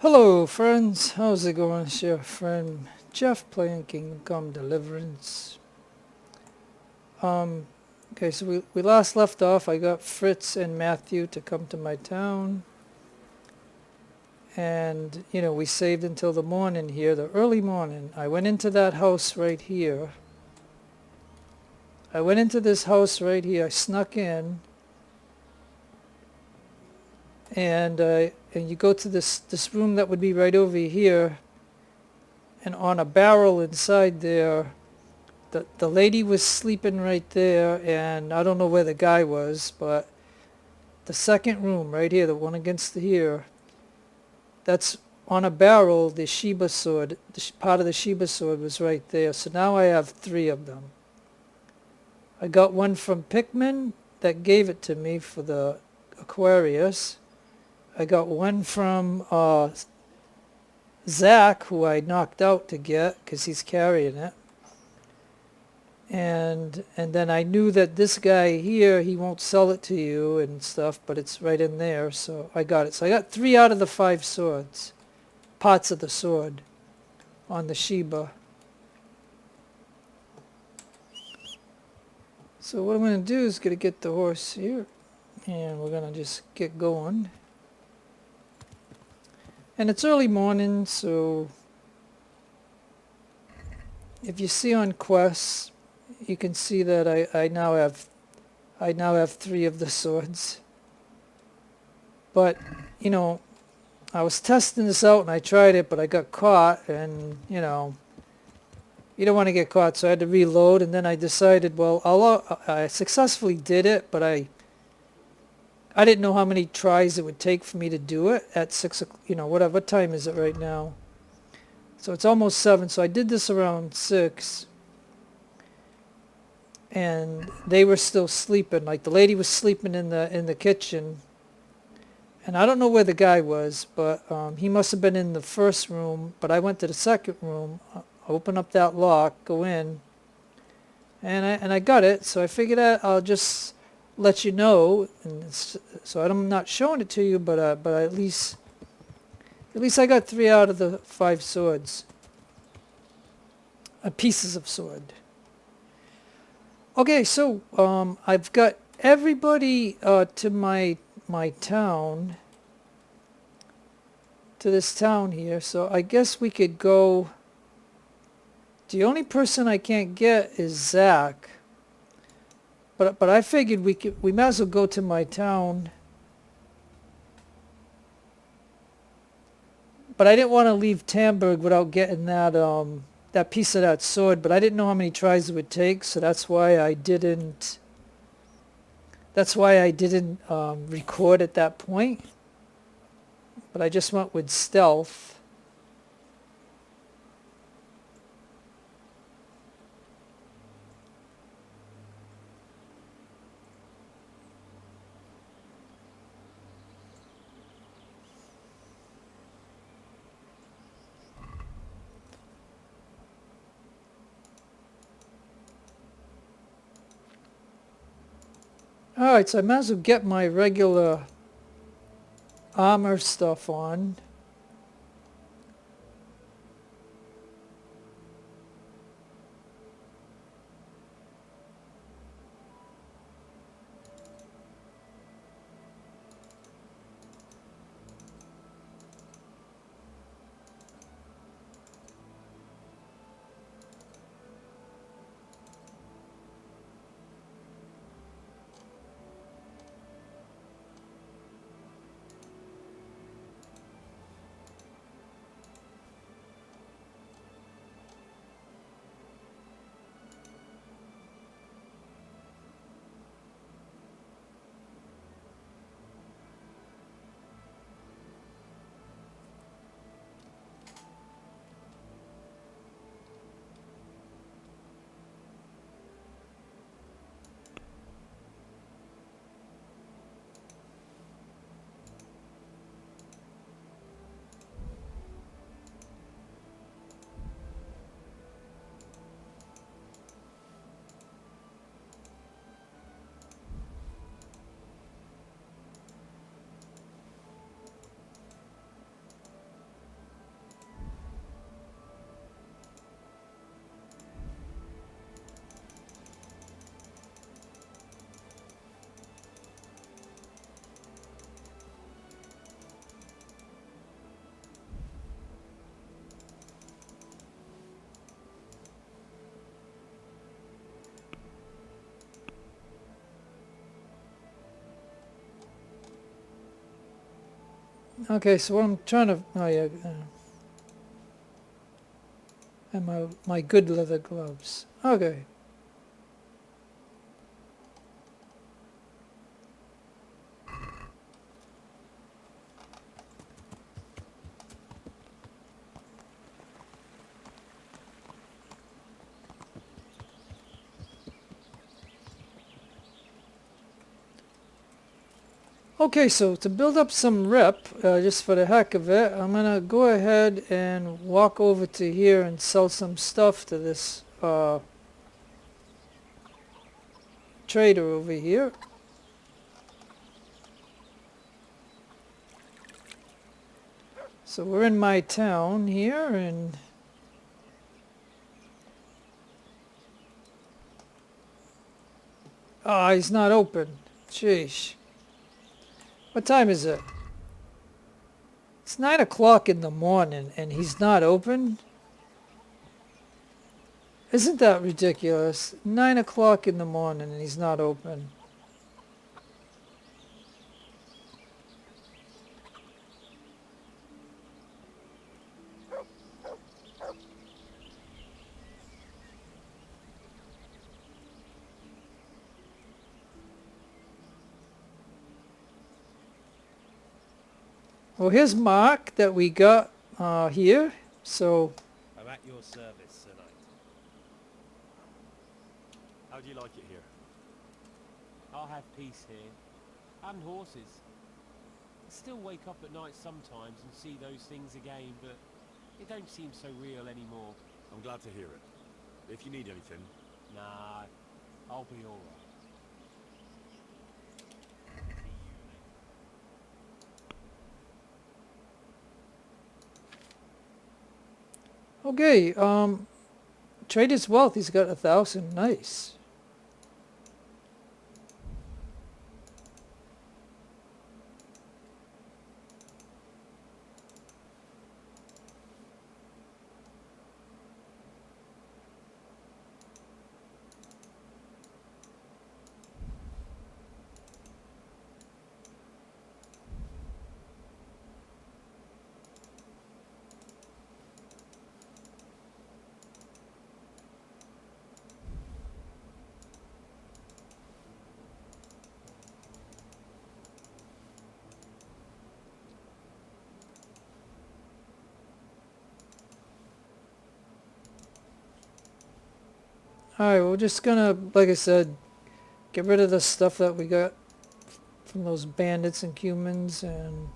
Hello friends, how's it going? It's your friend Jeff playing Kingdom Come Deliverance. Okay, so we last left off. I got Fritz and Matthew to come to my town. And, we saved until the morning here, the early morning. I went into that house right here. I went into this house right here. I snuck in. And you go to this room that would be right over here. And on a barrel inside there, the lady was sleeping right there, and I don't know where the guy was, but the second room right here, the one against here, that's on a barrel. The Sheba Sword, part of the Sheba Sword was right there. So now I have 3 of them. I got one from Pikmin that gave it to me for the Aquarius. I got one from Zach, who I knocked out to get because he's carrying it. And then I knew that this guy here, he won't sell it to you and stuff, but it's right in there, so I got it. So I got 3 out of the 5 swords, parts of the sword on the Sheba. So what I'm going to do is going to get the horse here, and we're going to just get going. And it's early morning, so if you see on quests, you can see that I now have 3 of the swords. But I was testing this out and I tried it, but I got caught, and you don't want to get caught, so I had to reload. And then I decided, well, I successfully did it, but I didn't know how many tries it would take for me to do it at 6 o'clock. What time is it right now? So it's almost 7, so I did this around 6. And they were still sleeping. Like, the lady was sleeping in the kitchen, and I don't know where the guy was, but he must have been in the first room. But I went to the second room, open up that lock, go in, and I got it. So I figured I'll just let you know, and so I'm not showing it to you, but at least I got 3 out of the 5 swords, pieces of sword. Okay, so I've got everybody to my town, to this town here. So I guess we could go. The only person I can't get is Zach. But I figured we might as well go to my town. But I didn't want to leave Talmberg without getting that piece of that sword, but I didn't know how many tries it would take, so that's why I didn't record at that point. But I just went with stealth. Alright, so I might as well get my regular armor stuff on. Okay, so what I'm trying to... Oh, yeah. And my good leather gloves. Okay. Okay, so to build up some rep, just for the heck of it, I'm going to go ahead and walk over to here and sell some stuff to this trader over here. So we're in my town here, and he's not open. Sheesh. What time is it? It's 9 o'clock in the morning and he's not open? Isn't that ridiculous? 9 o'clock in the morning and he's not open. Well, here's Mark that we got here. So I'm at your service, Sir Knight. How do you like it here? I'll have peace here. And horses. I still wake up at night sometimes and see those things again, but it don't seem so real anymore. I'm glad to hear it. If you need anything... Nah, I'll be alright. okay, trade his wealth. He's got 1,000. Nice. Alright, we're just gonna, like I said, get rid of the stuff that we got from those bandits and humans, and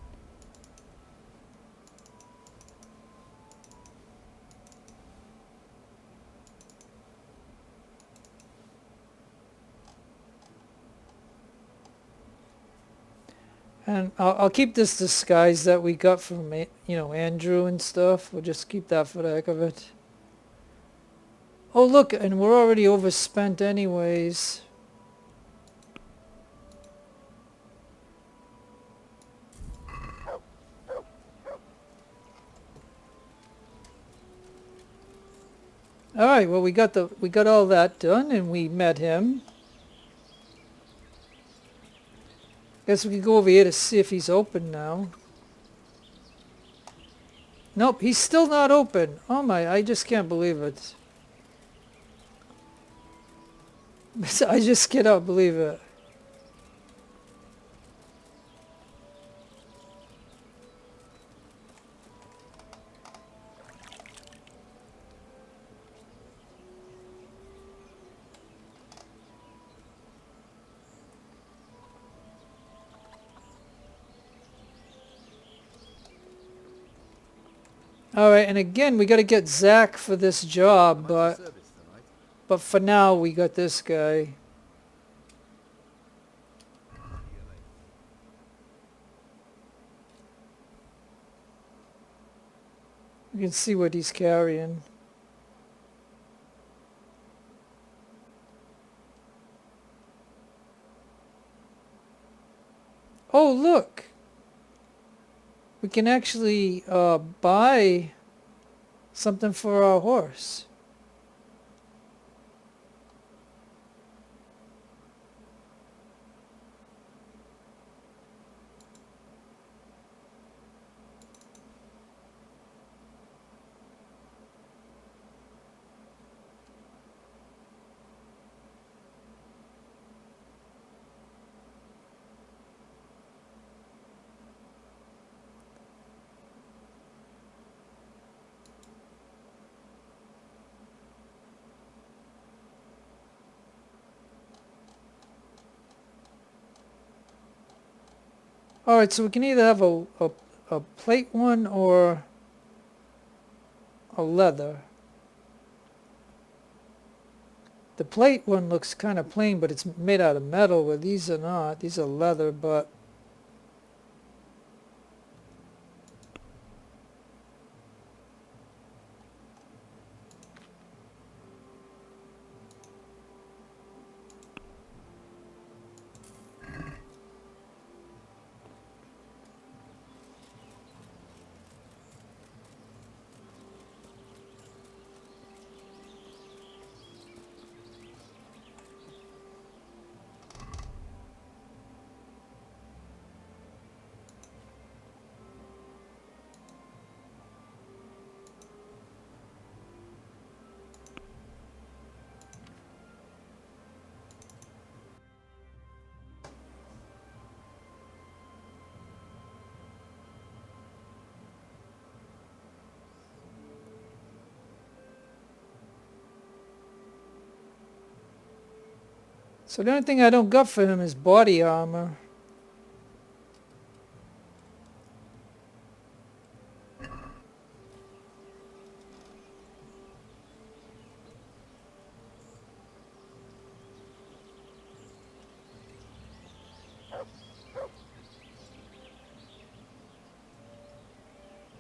I'll keep this disguise that we got from, Andrew and stuff. We'll just keep that for the heck of it. Oh, look, and we're already overspent anyways. Alright, well, we got all that done, and we met him. Guess we can go over here to see if he's open now. Nope, he's still not open. Oh my, I just can't believe it. I just cannot believe it. Alright, and again, we got to get Zach for this job, but for now, we got this guy. You can see what he's carrying. Oh, look! We can actually buy something for our horse. Alright, so we can either have a plate one or a leather. The plate one looks kind of plain, but it's made out of metal, where these are not. These are leather, but... So the only thing I don't got for him is body armor.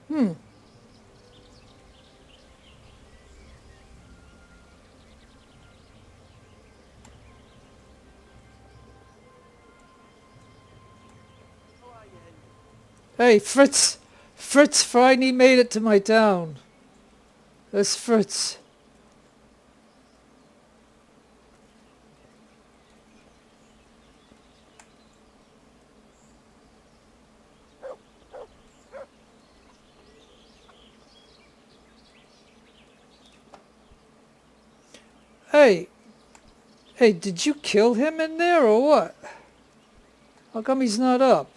Hmm. Hey, Fritz! Fritz finally made it to my town. That's Fritz. Hey! Hey, did you kill him in there or what? How come he's not up?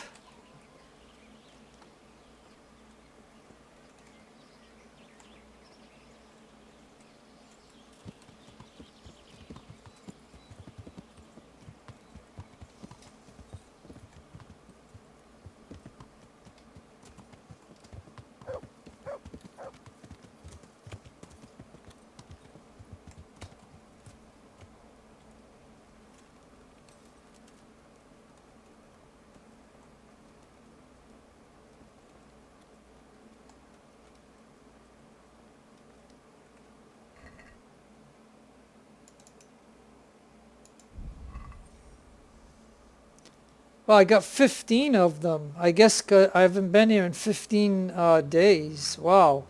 Well, I got 15 of them. I guess I haven't been here in 15 days. Wow.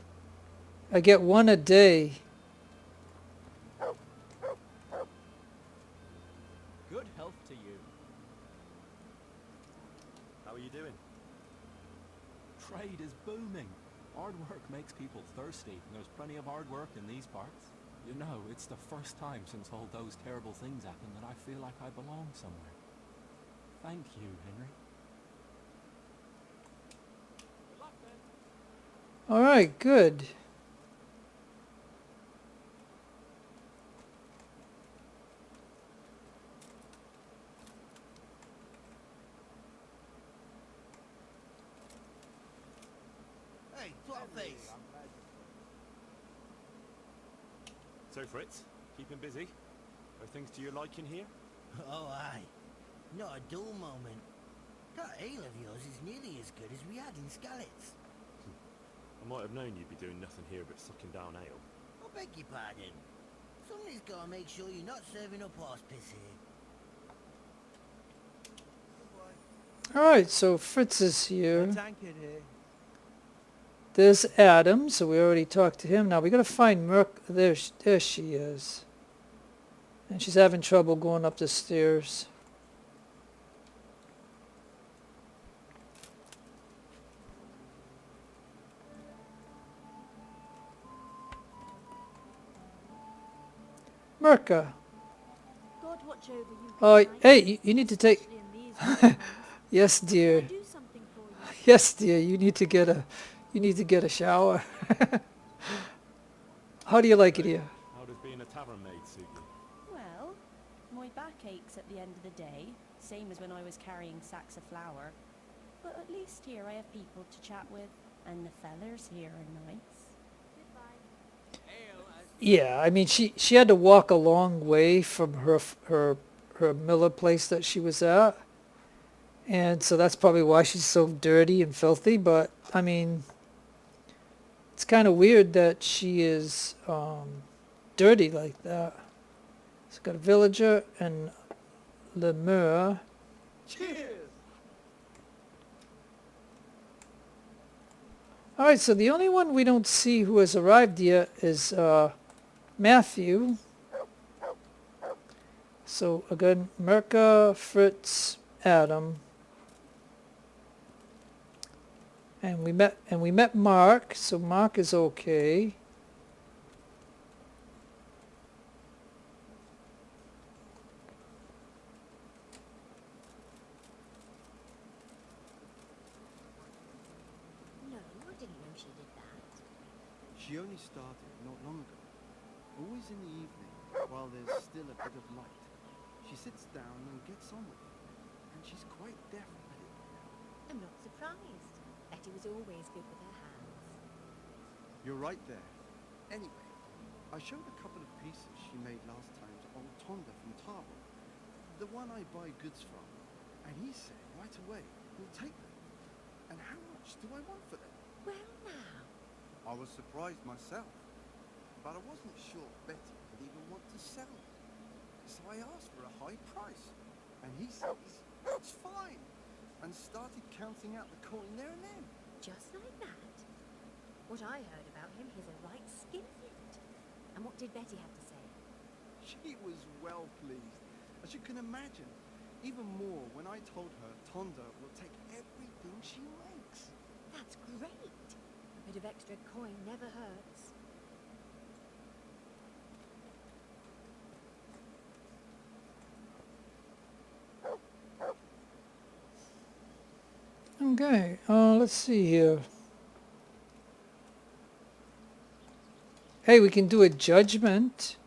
I get one a day. Good health to you. How are you doing? Trade is booming. Hard work makes people thirsty, and there's plenty of hard work in these parts. You know, it's the first time since all those terrible things happened that I feel like I belong somewhere. Thank you, Henry. Good luck, then. Alright, good. Hey, Twelface! So, Fritz, keeping busy? Are things to your liking here? Oh, aye. Not a dull moment. That ale of yours is nearly as good as we had in Skalitz. I might have known you'd be doing nothing here but sucking down ale. I beg your pardon. Somebody's got to make sure you're not serving up horse piss here. Alright, so Fritz is here. Tankard here. There's Adam, so we already talked to him. Now we gotta find Mirka. There she is. And she's having trouble going up the stairs. Mirka. God watch over you. Oh, tonight, hey, you need to take... especially in these times. Yes, Can I dear. do something for you? Yes, dear. You need to get a shower. How do you like it here? How does being a tavern maid suit you? Well, my back aches at the end of the day, same as when I was carrying sacks of flour. But at least here I have people to chat with, and the fellers here are nice. Yeah, I mean, she had to walk a long way from her miller place that she was at, and so that's probably why she's so dirty and filthy. But I mean, it's kind of weird that she is dirty like that. So got a villager and Lumir. Cheers! All right, so the only one we don't see who has arrived yet is Matthew. So again, Mirka, Fritz, Adam, and we met Mark. So Mark is okay. No, I didn't know she did that. She only started not long ago. Always in the evening, while there's still a bit of light. She sits down and gets on with it. And she's quite deaf at it. I'm not surprised. Betty was always good with her hands. You're right there. Anyway, I showed a couple of pieces she made last time to old Tonda from Talmberg, the one I buy goods from. And he said right away, we'll take them. And how much do I want for them? Well, now. I was surprised myself, but I wasn't sure Betty would even want to sell them. So I asked for a high price, and he says, it's fine, and started counting out the coin there and then. Just like that. What I heard about him, he's a right skinflint. And what did Betty have to say? She was well pleased, as you can imagine. Even more when I told her Tonda will take everything she makes. That's great. A bit of extra coin never hurts. Okay, let's see here. Hey, we can do a judgment.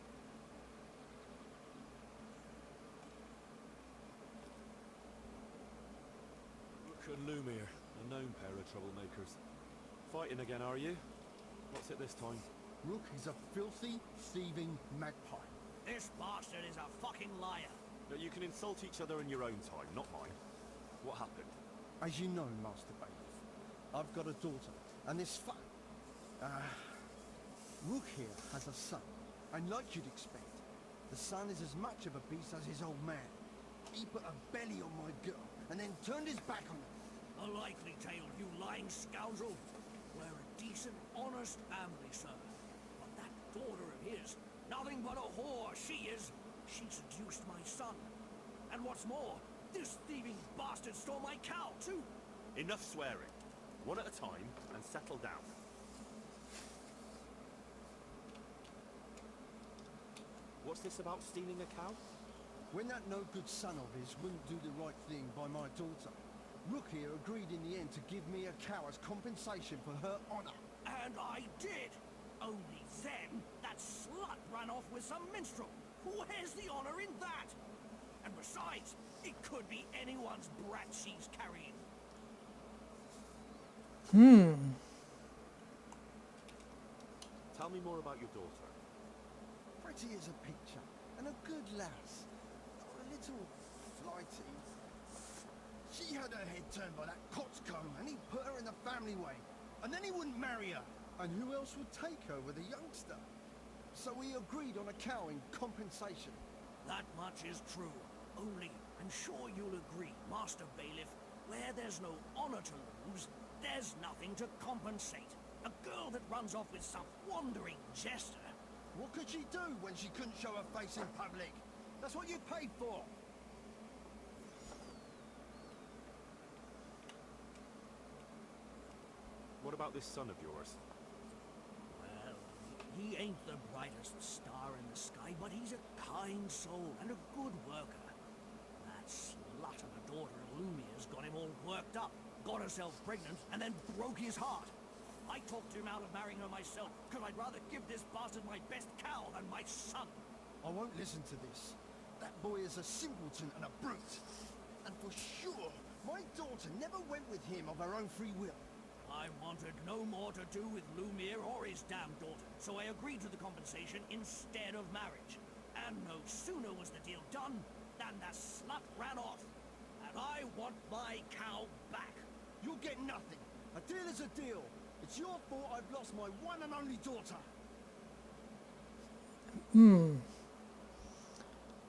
Look at Lumir, a known pair of troublemakers. Fighting again, are you? What's it this time? Rook is a filthy, thieving magpie. This bastard is a fucking liar. But you can insult each other in your own time, not mine. What happened? As you know, Master Bailiff, I've got a daughter, and this Rook here has a son, and like you'd expect, the son is as much of a beast as his old man. He put a belly on my girl, and then turned his back on her. A likely tale, you lying scoundrel. We're a decent, honest family, sir. But that daughter of his, nothing but a whore she is. She seduced my son. And what's more, this thieving bastard stole my cow, too. Enough swearing. One at a time, and settle down. What's this about stealing a cow? When that no-good son of his wouldn't do the right thing by my daughter, Rook here agreed in the end to give me a cow as compensation for her honor. And I did. Only then, that slut ran off with some minstrel. Where's the honor in that? And besides, it could be anyone's brat she's carrying. Tell me more about your daughter. Pretty as a picture, and a good lass. A little flighty. She had her head turned by that coxcomb, and he put her in the family way. And then he wouldn't marry her. And who else would take her with a youngster? So we agreed on a cow in compensation. That much is true. Only, I'm sure you'll agree, Master Bailiff, where there's no honor to lose, there's nothing to compensate. A girl that runs off with some wandering jester. What could she do when she couldn't show her face in public? That's what you paid for. What about this son of yours? Well, he ain't the brightest star in the sky, but he's a kind soul and a good worker. That slut of a daughter of Lumir's got him all worked up, got herself pregnant, and then broke his heart. I talked him out of marrying her myself, because I'd rather give this bastard my best cow than my son. I won't listen to this. That boy is a simpleton and a brute. And for sure, My daughter never went with him of her own free will. I wanted no more to do with Lumir or his damned daughter, so I agreed to the compensation instead of marriage. And no sooner was the deal done than the slut ran off. And I want my cow back. You'll get nothing. A deal is a deal. It's your fault I've lost my one and only daughter.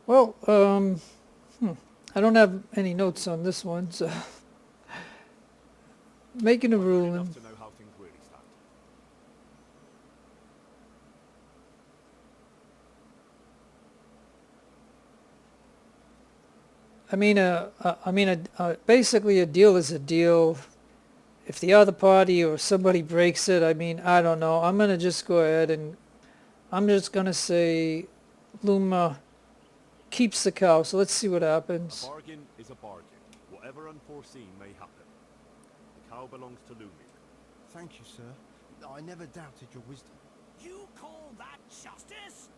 Well, I don't have any notes on this one, so making a ruling. Enough to know how things really stand. Basically a deal is a deal. If the other party or somebody breaks it, I mean, I don't know. I'm gonna just go ahead and I'm just gonna say Luma keeps the cow. So let's see what happens. A bargain is a bargain, whatever unforeseen may happen. The cow belongs to Lumir. Thank you, sir. I never doubted your wisdom. You call that justice?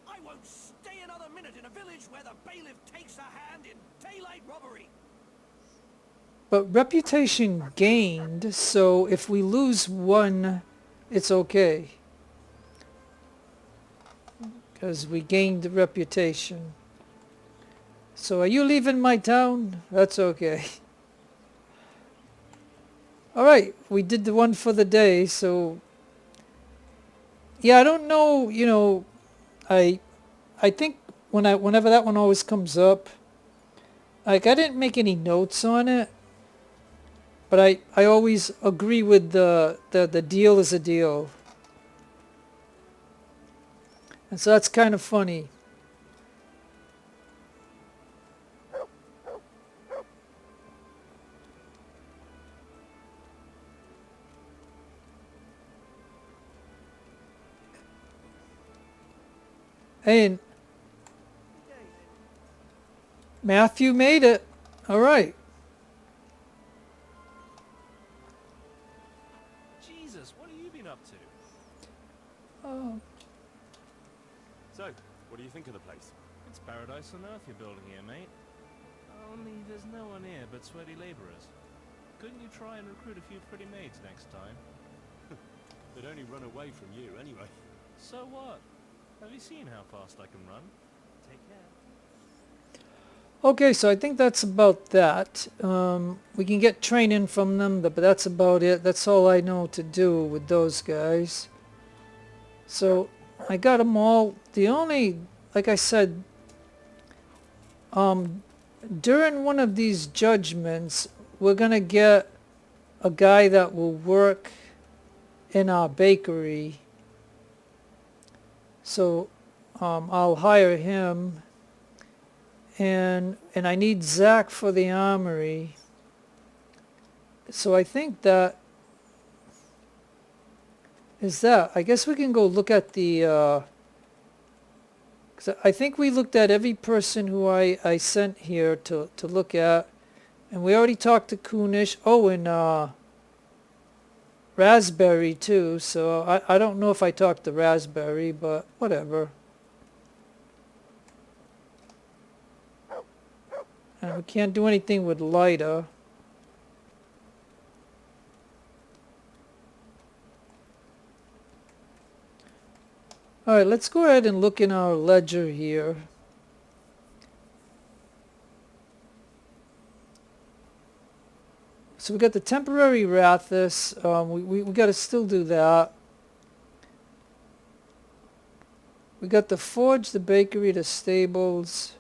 I won't stay another minute in a village where the bailiff takes a hand in daylight robbery. But reputation gained, so if we lose one, it's okay. Because we gained the reputation. So are you leaving my town? That's okay. Alright, we did the one for the day, so... Yeah, I don't know, you know, I think whenever that one always comes up, like I didn't make any notes on it, but I always agree with the deal is a deal. And so that's kind of funny. And Matthew made it. All right. Jesus, what have you been up to? Oh. So, what do you think of the place? It's paradise on earth you're building here, mate. Only there's no one here but sweaty laborers. Couldn't you try and recruit a few pretty maids next time? They'd only run away from you anyway. So what? Have you seen how fast I can run? Take care. Okay, so I think that's about that. We can get training from them, but that's about it. That's all I know to do with those guys. So I got them all. The only, like I said, during one of these judgments, we're going to get a guy that will work in our bakery. So I'll hire him. And I need Zach for the armory. So I think that is that. I guess we can go look at the... 'cause I think we looked at every person who I sent here to look at. And we already talked to Kunish. Oh, and Raspberry too. So I don't know if I talked to Raspberry, but whatever. And we can't do anything with Lida. Alright, let's go ahead and look in our ledger here. So we got the temporary Rathaus. We got to still do that. We got the forge, the bakery, the stables,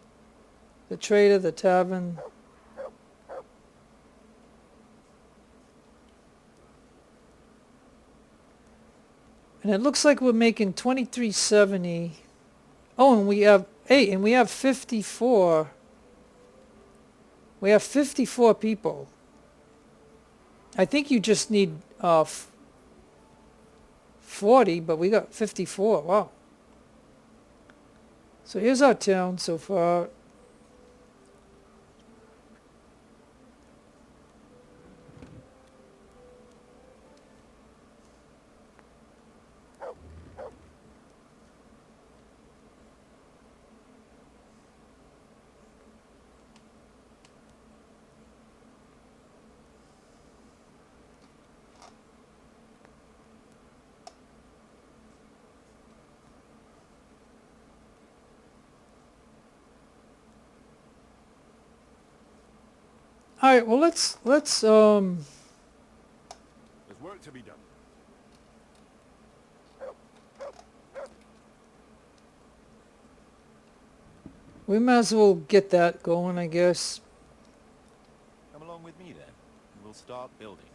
the trader, the tavern. And it looks like we're making 2370. Oh, and we have 54. We have 54 people. I think you just need 40, but we got 54. Wow. So here's our town so far. Alright, well let's There's work to be done. we might as well get that going, I guess. Come along with me then. We'll start building.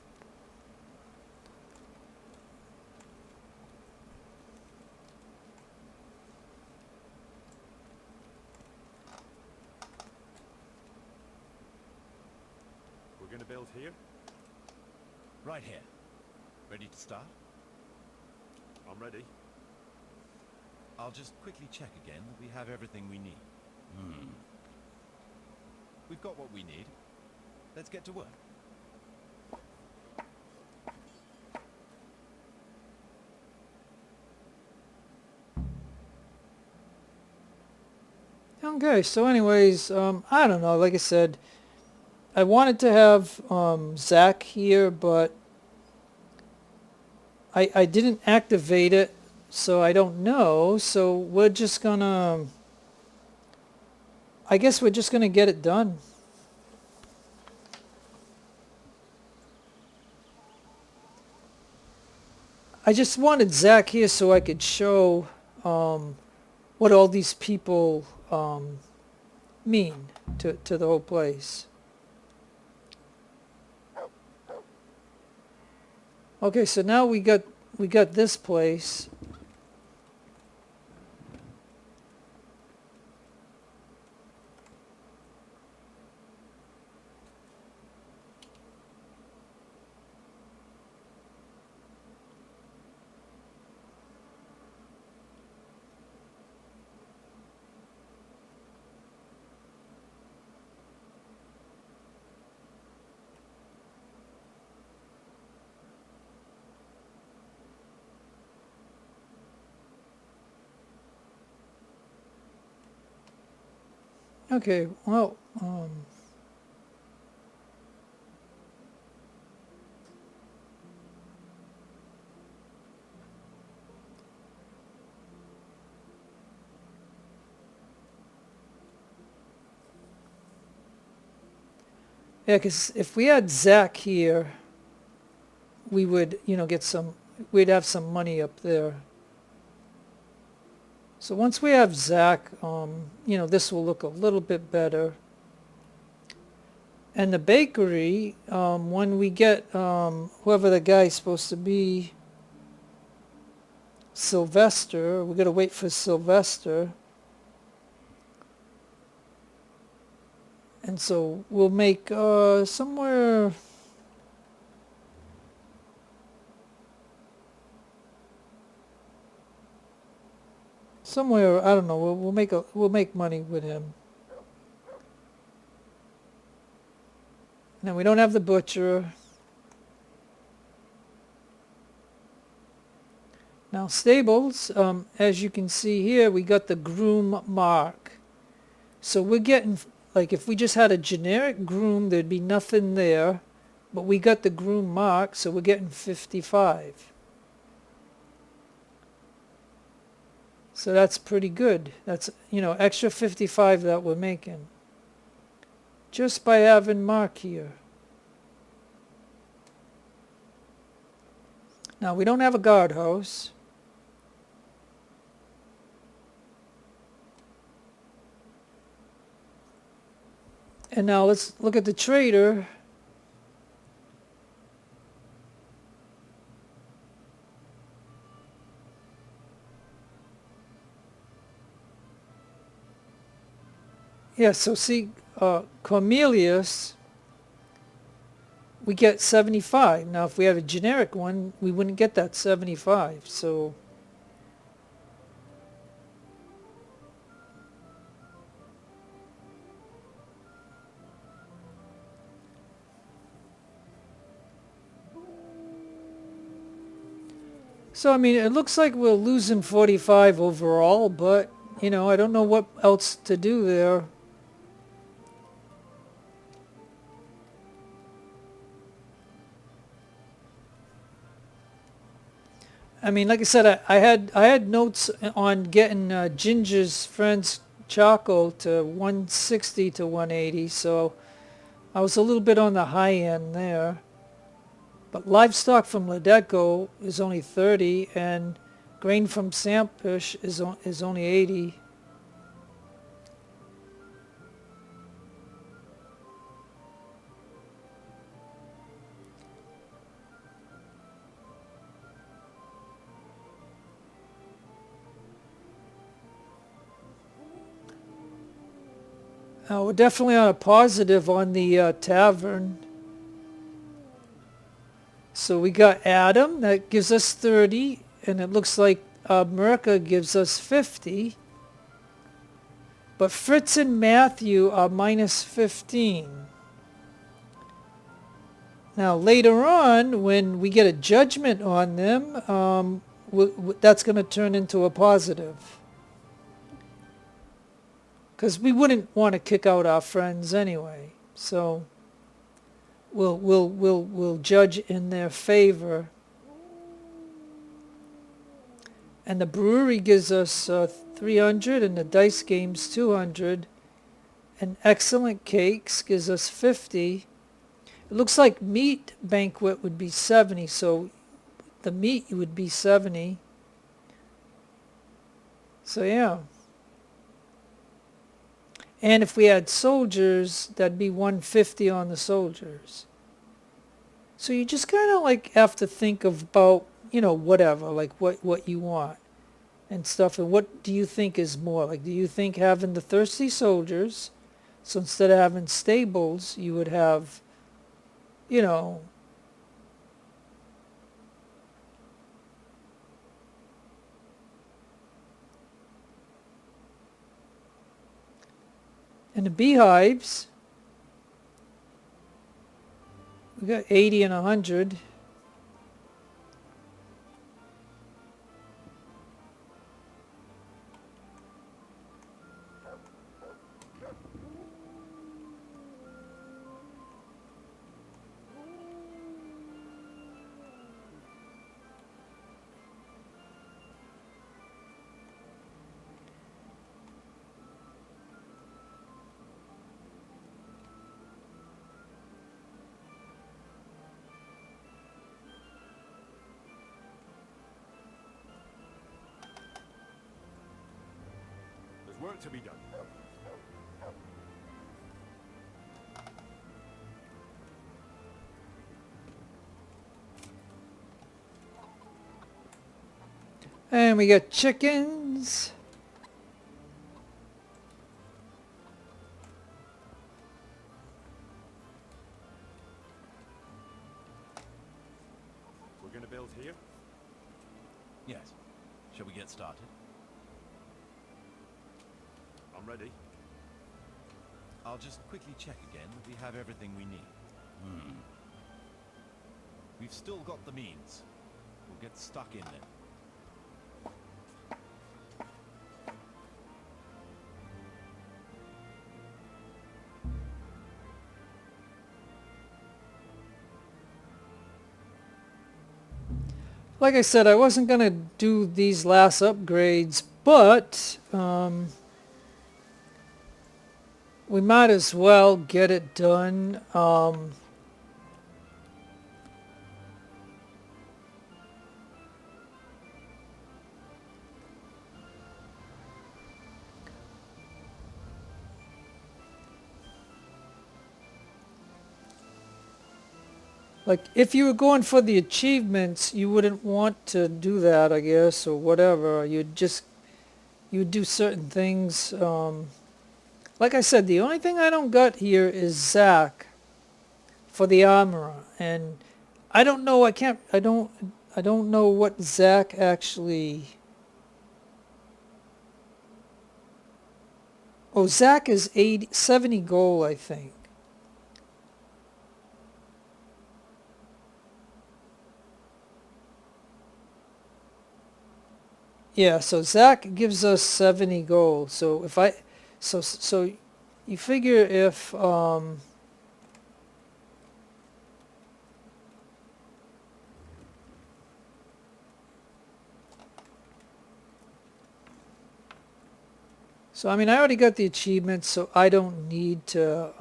We're gonna build here? Right here. Ready to start? I'm ready. I'll just quickly check again that we have everything we need. We've got what we need. Let's get to work. Okay, so anyways, I don't know, like I said, I wanted to have Zach here, but I didn't activate it, so I don't know, so we're just gonna, I guess we're just gonna get it done. I just wanted Zach here so I could show what all these people mean to the whole place. Okay, so now we got this place. Okay, well, yeah, because if we had Zach here, we would, get some, we'd have some money up there. So once we have Zach, this will look a little bit better. And the bakery, when we get whoever the guy's supposed to be, Sylvester, we're going to wait for Sylvester. And so we'll make somewhere... Somewhere, I don't know. We'll make money with him. Now we don't have the butcher. Now stables, as you can see here, we got the groom mark. So we're getting, like, if we just had a generic groom, there'd be nothing there. But we got the groom mark, so we're getting 55. So that's pretty good. That's, extra 55 that we're making. Just by having Mark here. Now, we don't have a guardhouse. And now let's look at the trader. Yeah, so see, Cornelius, we get 75. Now, if we had a generic one, we wouldn't get that 75. So, I mean, it looks like we're losing 45 overall, but, I don't know what else to do there. I mean, like I said, I had notes on getting Ginger's friend's charcoal to 160 to 180, so I was a little bit on the high end there. But livestock from Ledeco is only 30, and grain from Sampish is only 80. We're definitely on a positive on the tavern. So we got Adam, that gives us 30, and it looks like Mirka gives us 50. But Fritz and Matthew are minus 15. Now later on, when we get a judgment on them, that's going to turn into a positive. Because we wouldn't want to kick out our friends anyway. So we'll judge in their favor. And the brewery gives us 300, and the dice games 200, and excellent cakes gives us 50. It looks like meat banquet would be 70, so the meat would be 70. So yeah. And if we had soldiers, that'd be 150 on the soldiers. So you just kind of like have to think about, you know, whatever, like what you want and stuff. And what do you think is more? Like, do you think having the thirsty soldiers, so instead of having stables, you would have, you know, and the beehives, we got 80 and 100. Work to be done. And we got chickens. We're going to build here? Yes. Shall we get started? I'm ready. I'll just quickly check again that we have everything we need. We've still got the means. We'll get stuck in then. Like I said, I wasn't going to do these last upgrades, but we might as well get it done. Like, if you were going for the achievements, you wouldn't want to do that, I guess, or whatever. You'd do certain things. Like I said, the only thing I don't got here is Zach for the armorer, and I don't know. I don't know what Zach actually. Oh, Zach is 70 gold, I think. Yeah, so Zach gives us 70 gold. So if so you figure if so I mean, I already got the achievements, so I don't need to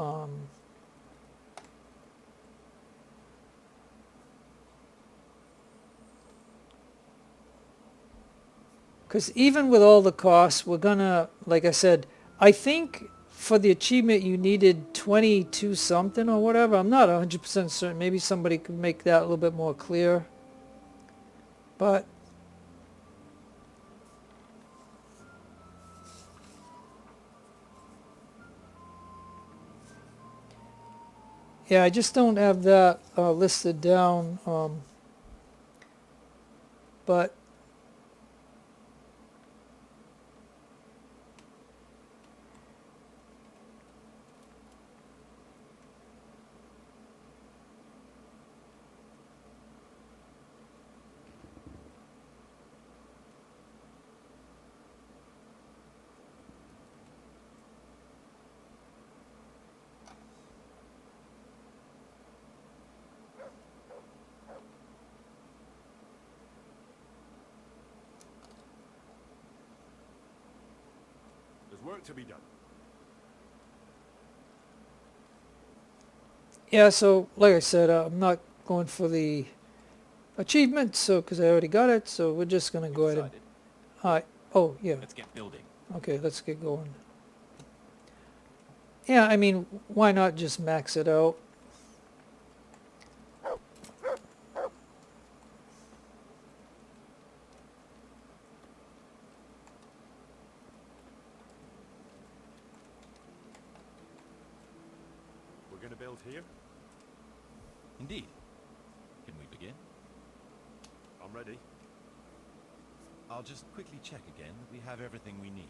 Because even with all the costs, we're gonna, like I said, I think for the achievement you needed 22 something or whatever. I'm not 100% certain. Maybe somebody could make that a little bit more clear. But yeah, I just don't have that listed down. But There's work to be done. yeah, so like I said, I'm not going for the achievement, so because I already got it, so we're just gonna go ahead and. Oh yeah. Let's get building. Okay, let's get going. Yeah, I mean, why not just max it out? We're going to build here? Indeed. Can we begin? I'm ready. I'll just quickly check again that we have everything we need.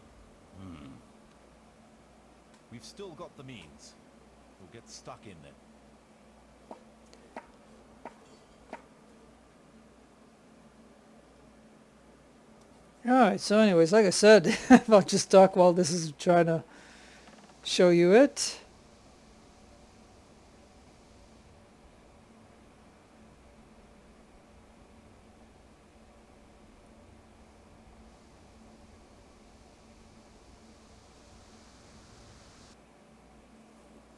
We've still got the means. We'll get stuck in then. Alright, so anyways, like I said, I'll just talk while this is trying to show you it.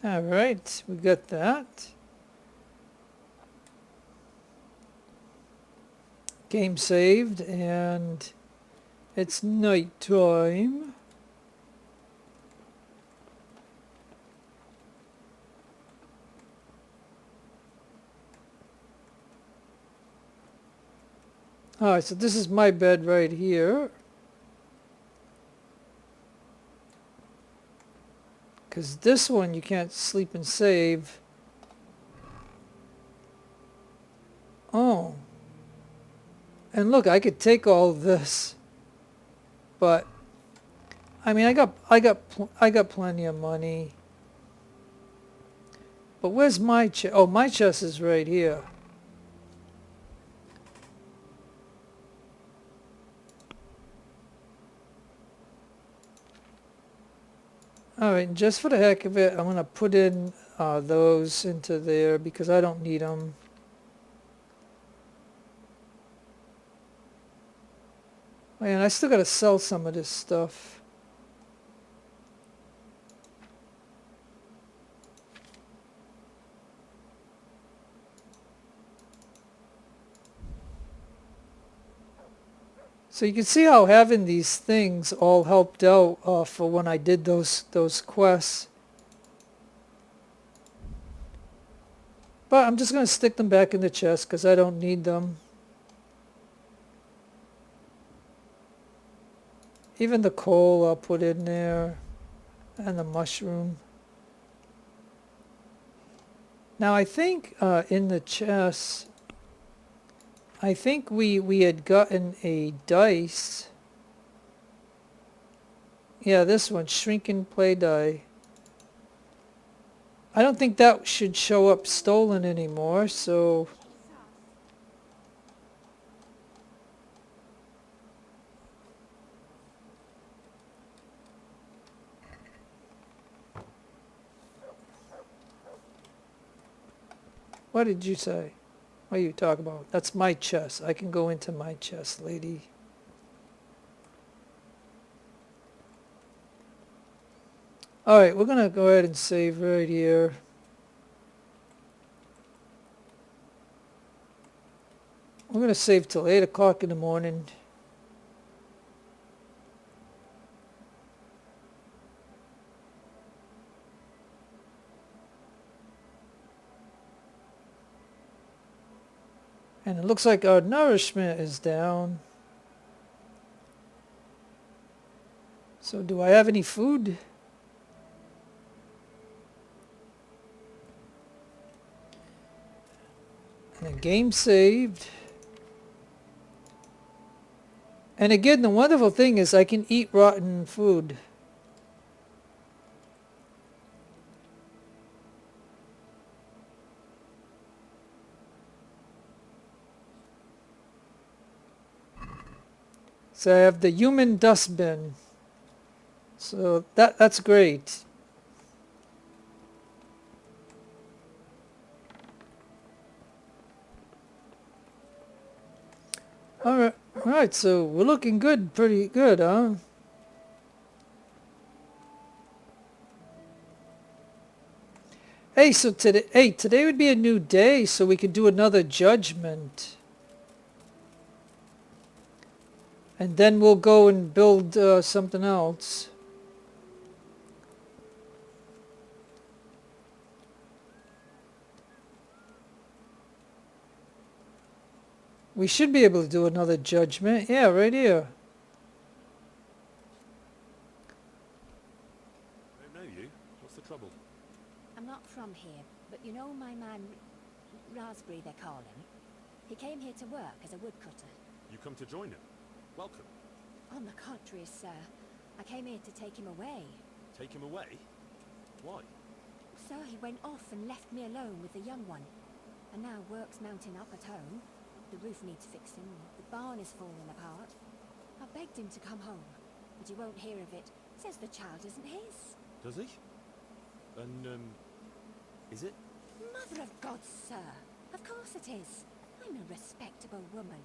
Alright, we got that. Game saved, and it's night time. Alright, so this is my bed right here. Because this one you can't sleep and save. Oh. And look, I could take all this. But I mean, I got plenty of money. But where's my chest? Oh, my chest is right here. Alright, and just for the heck of it, I'm going to put in those into there because I don't need them. Man, I still got to sell some of this stuff. So you can see how having these things all helped out for when I did those quests. But I'm just going to stick them back in the chest because I don't need them. Even the coal I'll put in there. And the mushroom. Now I think in the chest, I think we had gotten a dice. Yeah, this one, Shrinking Play Die. I don't think that should show up stolen anymore, so... What did you say? What are you talking about? That's my chest. I can go into my chest, lady. Alright, we're going to go ahead and save right here. We're going to save till 8 o'clock in the morning. looks like our nourishment is down. So do I have any food? And a game saved. And again, the wonderful thing is I can eat rotten food. So I have the human dustbin. So that's great. Alright, so we're looking good, pretty good, huh? Hey, so today would be a new day, so we could do another judgment. And then we'll go and build something else. We should be able to do another judgment. Yeah, right here. I don't know you. What's the trouble? I'm not from here, but you know my man, Raspberry they call him? He came here to work as a woodcutter. You come to join him? Welcome. On the contrary, sir. I came here to take him away. Take him away? Why? Sir, he went off and left me alone with the young one. And now work's mounting up at home. The roof needs fixing, the barn is falling apart. I begged him to come home, but he won't hear of it. Says the child isn't his. Does he? And, is it? Mother of God, sir. Of course it is. I'm a respectable woman.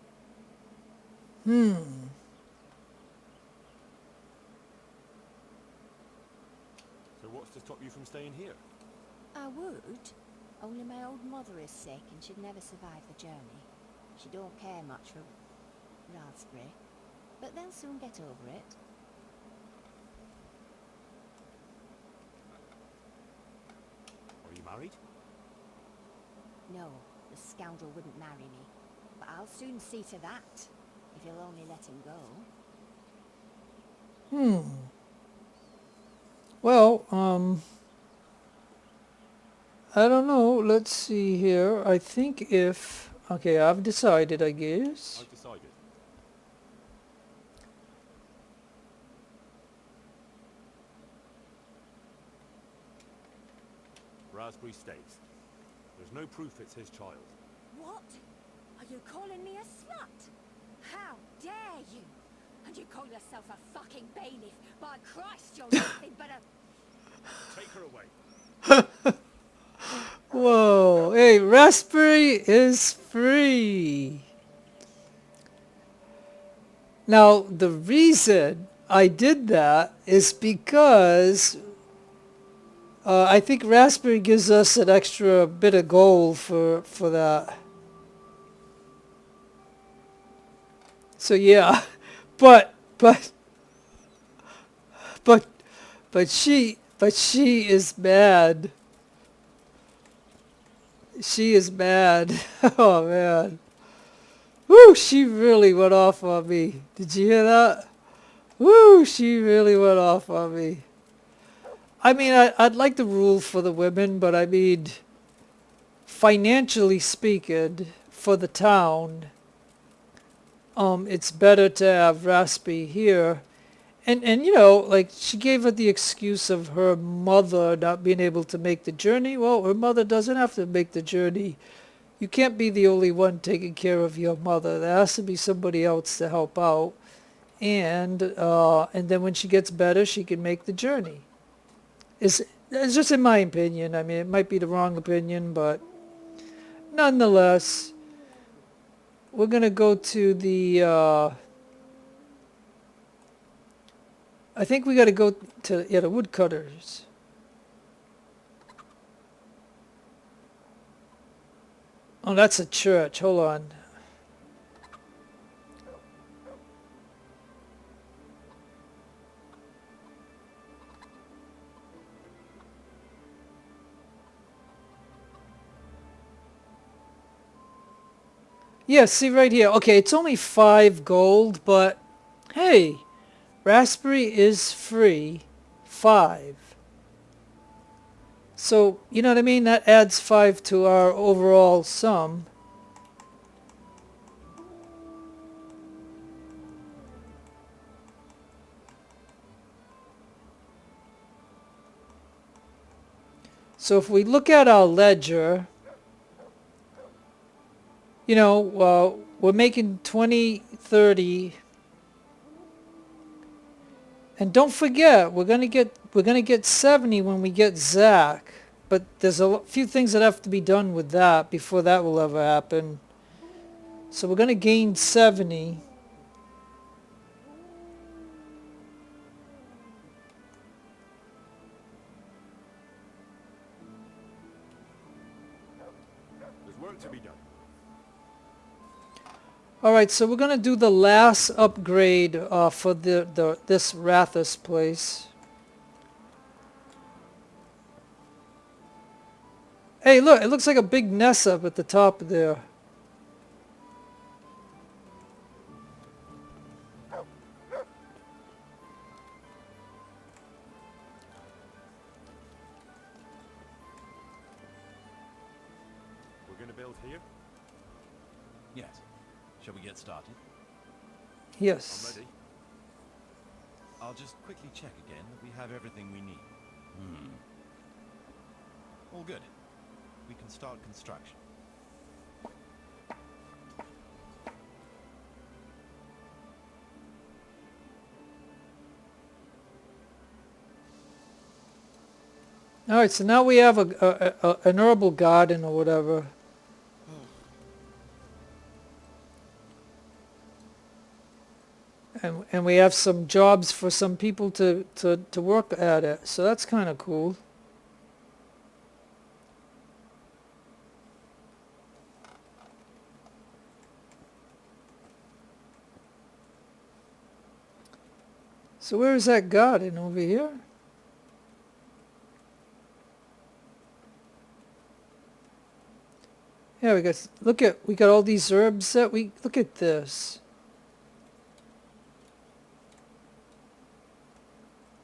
So what's to stop you from staying here? I would, only my old mother is sick and she'd never survive the journey. She don't care much for Raspberry, but they'll soon get over it. Are you married? No, the scoundrel wouldn't marry me, but I'll soon see to that, if you'll only let him go. Well, I don't know. Let's see here. I think if... Okay, I've decided, I guess. I've decided. Raspberry stays. There's no proof it's his child. What? Are you calling me a slut? How dare you? And you call yourself a fucking bailiff? By Christ, you're nothing but a... Take her away. Whoa. Hey, Raspberry is free. Now, the reason I did that is because I think Raspberry gives us an extra bit of gold for that. So yeah, but she is mad. She is mad. Oh man. Woo, she really went off on me. Did you hear that? Woo, she really went off on me. I mean, I'd like the rule for the women, but I mean, financially speaking, for the town, it's better to have Raspy here. And you know, like, she gave her the excuse of her mother not being able to make the journey. Well, her mother doesn't have to make the journey. You can't be the only one taking care of your mother. There has to be somebody else to help out. And then when she gets better, she can make the journey. It's just in my opinion. I mean, it might be the wrong opinion, but nonetheless, we're going to go to the... I think we got to go to the woodcutters. Oh, that's a church. Hold on. Yeah, see right here. Okay, it's only 5 gold, but hey, raspberry is free. 5. So, you know what I mean? That adds 5 to our overall sum. So if we look at our ledger, you know, we're making 20, 30. And don't forget, we're gonna get 70 when we get Zach. But there's a few things that have to be done with that before that will ever happen. So we're gonna gain 70. There's work to be done. Alright, so we're gonna do the last upgrade for this Rathaus place. Hey, look, it looks like a big nest up at the top there. We're going to build here? Yes. Shall we get started? Yes. I'm ready. I'll just quickly check again that we have everything we need. All good. We can start construction. Alright, so now we have an herbal garden or whatever. And we have some jobs for some people to work at it. So that's kind of cool. So where is that garden? Over here? Yeah, we got all these herbs that look at this.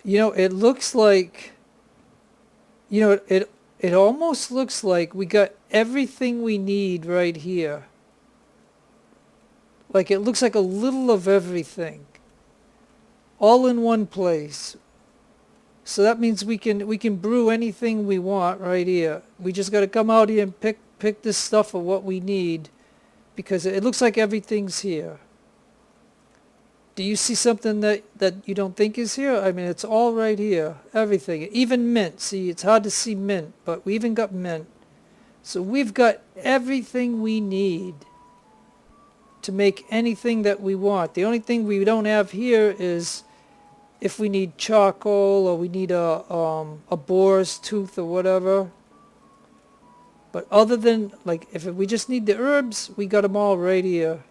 You know, it looks like, you know, it almost looks like we got everything we need right here. Like it looks like a little of everything. All in one place. So that means we can brew anything we want right here. We just got to come out here and pick this stuff of what we need, because it looks like everything's here. Do you see something that you don't think is here? I mean, it's all right here. Everything. Even mint. See, it's hard to see mint, but we even got mint. So we've got everything we need to make anything that we want. The only thing we don't have here is if we need charcoal or we need a boar's tooth or whatever. But other than, like, if we just need the herbs, we got them all right here.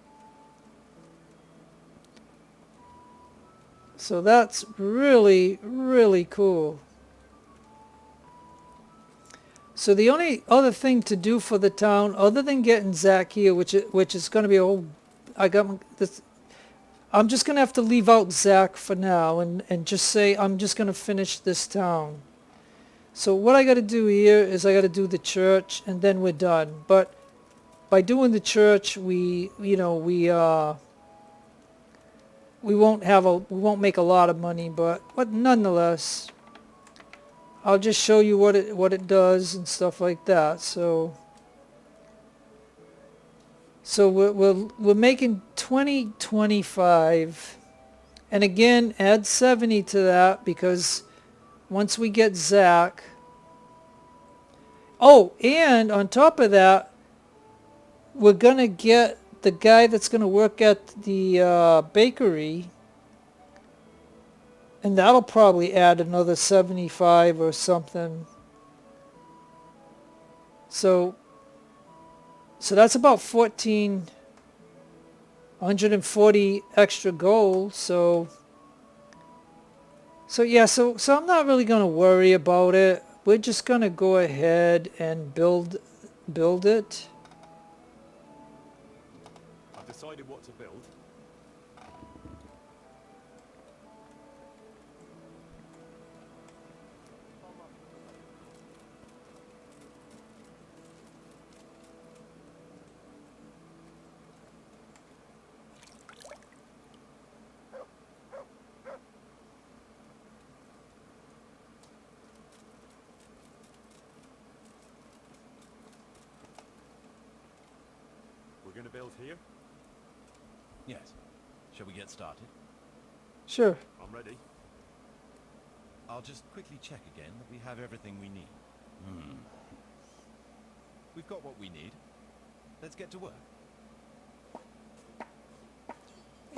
So that's really, really cool. So the only other thing to do for the town, other than getting Zach here, which is going to be a whole, I'm just going to have to leave out Zach for now and just say I'm just going to finish this town. So what I got to do here is I got to do the church and then we're done. But by doing the church, we won't make a lot of money, but nonetheless, I'll just show you what it does and stuff like that. So we're making 2025, and again add 70 to that because once we get Zach. Oh, and on top of that, we're gonna get the guy that's gonna work at the bakery, and that'll probably add another 75 or something. So that's about 1,440 extra gold. So yeah, so I'm not really gonna worry about it. We're just gonna go ahead and build it. decided what to build? We're going to build here? Yes. Shall we get started? Sure. I'm ready. I'll just quickly check again that we have everything we need. We've got what we need. Let's get to work.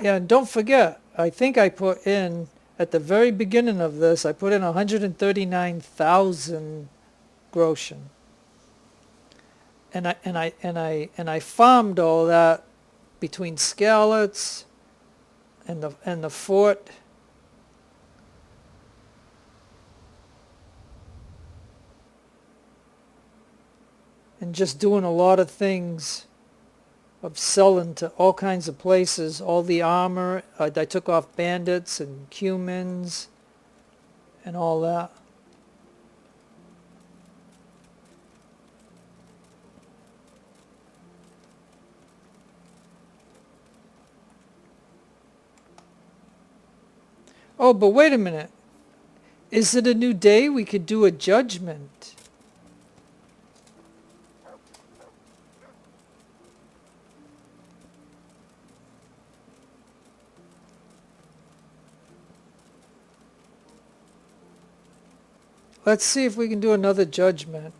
Yeah, and don't forget, I think I put in, at the very beginning of this, I put in 139,000 groschen. And I farmed all that between Scallots and the fort. And just doing a lot of things of selling to all kinds of places, all the armor. I took off bandits and cumins and all that. Oh, but wait a minute. Is it a new day? We could do a judgment. Let's see if we can do another judgment.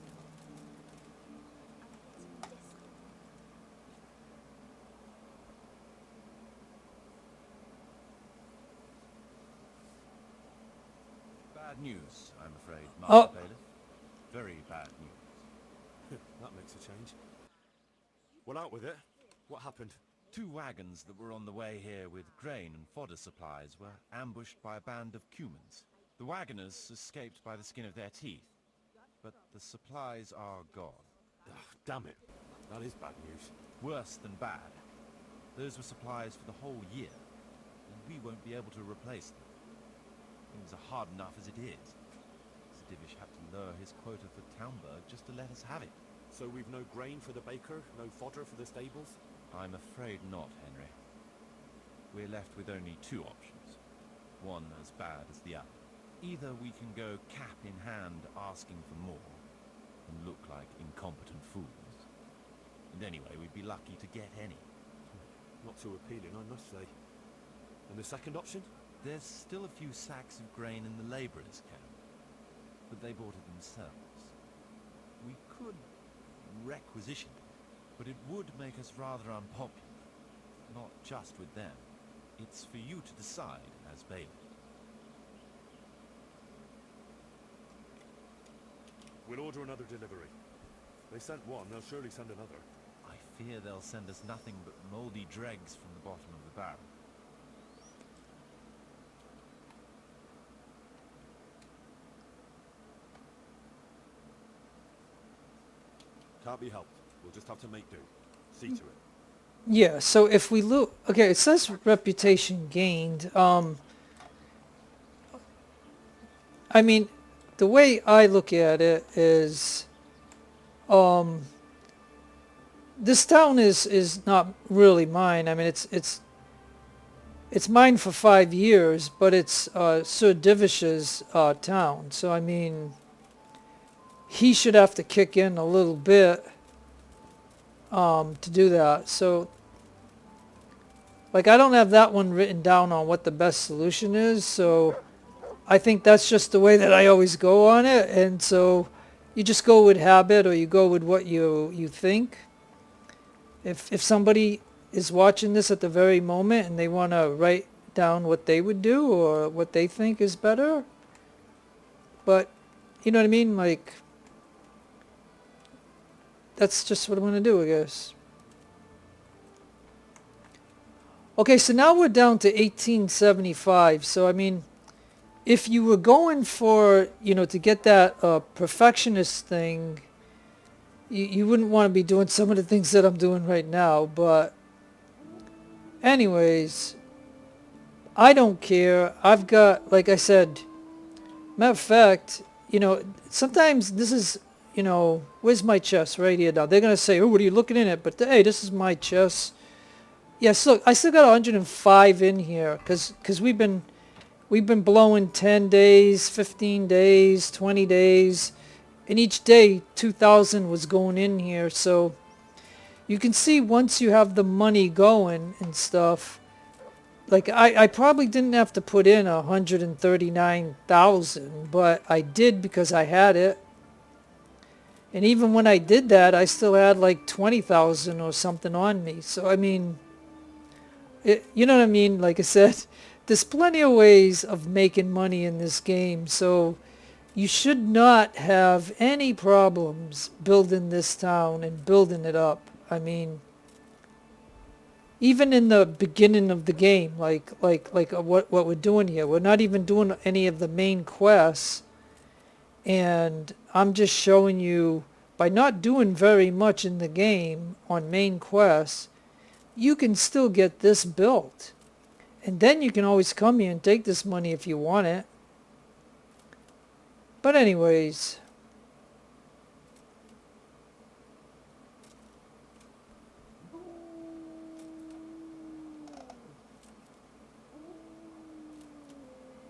Bad news, I'm afraid, Oh. Master Bailiff. Very bad news. That makes a change. Well, out with it. What happened? 2 wagons that were on the way here with grain and fodder supplies were ambushed by a band of cumins. The wagoners escaped by the skin of their teeth, but the supplies are gone. Ugh, damn it. That is bad news. Worse than bad. Those were supplies for the whole year, and we won't be able to replace them. Things are hard enough as it is. Sir Divish had to lower his quota for Talmberg just to let us have it. So we've no grain for the baker, no fodder for the stables? I'm afraid not, Henry. We're left with only 2 options. One as bad as the other. Either we can go cap in hand asking for more, and look like incompetent fools. And anyway, we'd be lucky to get any. Not too appealing, I must say. And the second option? There's still a few sacks of grain in the labourers' camp, but they bought it themselves. We could requisition it, but it would make us rather unpopular. Not just with them. It's for you to decide as bailiff. We'll order another delivery. They sent one, they'll surely send another. I fear they'll send us nothing but mouldy dregs from the bottom of the barrel. Can't be helped. We'll just have to make do. See to it. Yeah, so if we look, okay, it says reputation gained. I mean, the way I look at it is, this town is not really mine. I mean, it's mine for 5 years, but it's Sir Divish's town. So I mean, he should have to kick in a little bit to do that. So, like, I don't have that one written down on what the best solution is, so I think that's just the way that I always go on it. And so you just go with habit, or you go with what you think. If somebody is watching this at the very moment and they want to write down what they would do or what they think is better, but you know what I mean, like, that's just what I'm going to do, I guess. Okay, so now we're down to 1875. So, I mean, if you were going for, you know, to get that perfectionist thing, you wouldn't want to be doing some of the things that I'm doing right now. But Anyways, I don't care. I've got, like I said, matter of fact, you know, sometimes this is, you know, where's my chest? Right here now. They're going to say, oh, what are you looking in it? But hey, this is my chest. Yes, look, I still got 105 in here because we've been blowing 10 days, 15 days, 20 days, and each day 2,000 was going in here. So you can see once you have the money going and stuff, like I probably didn't have to put in 139,000, but I did because I had it. And even when I did that, I still had like 20,000 or something on me. So I mean, you know what I mean? Like I said, there's plenty of ways of making money in this game. So you should not have any problems building this town and building it up. I mean, even in the beginning of the game, like what we're doing here, we're not even doing any of the main quests. And I'm just showing you, by not doing very much in the game on main quests, you can still get this built. And then you can always come here and take this money if you want it. But anyways,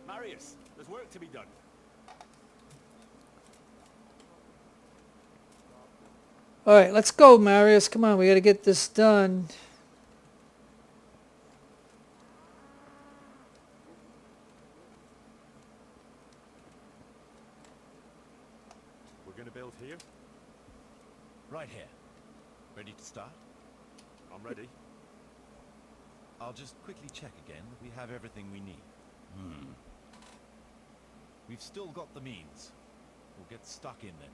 Marius, there's work to be done. alright, let's go, Marius. Come on, we gotta get this done. We're gonna build here? Right here. Ready to start? I'm ready. I'll just quickly check again that we have everything we need. We've still got the means. We'll get stuck in then.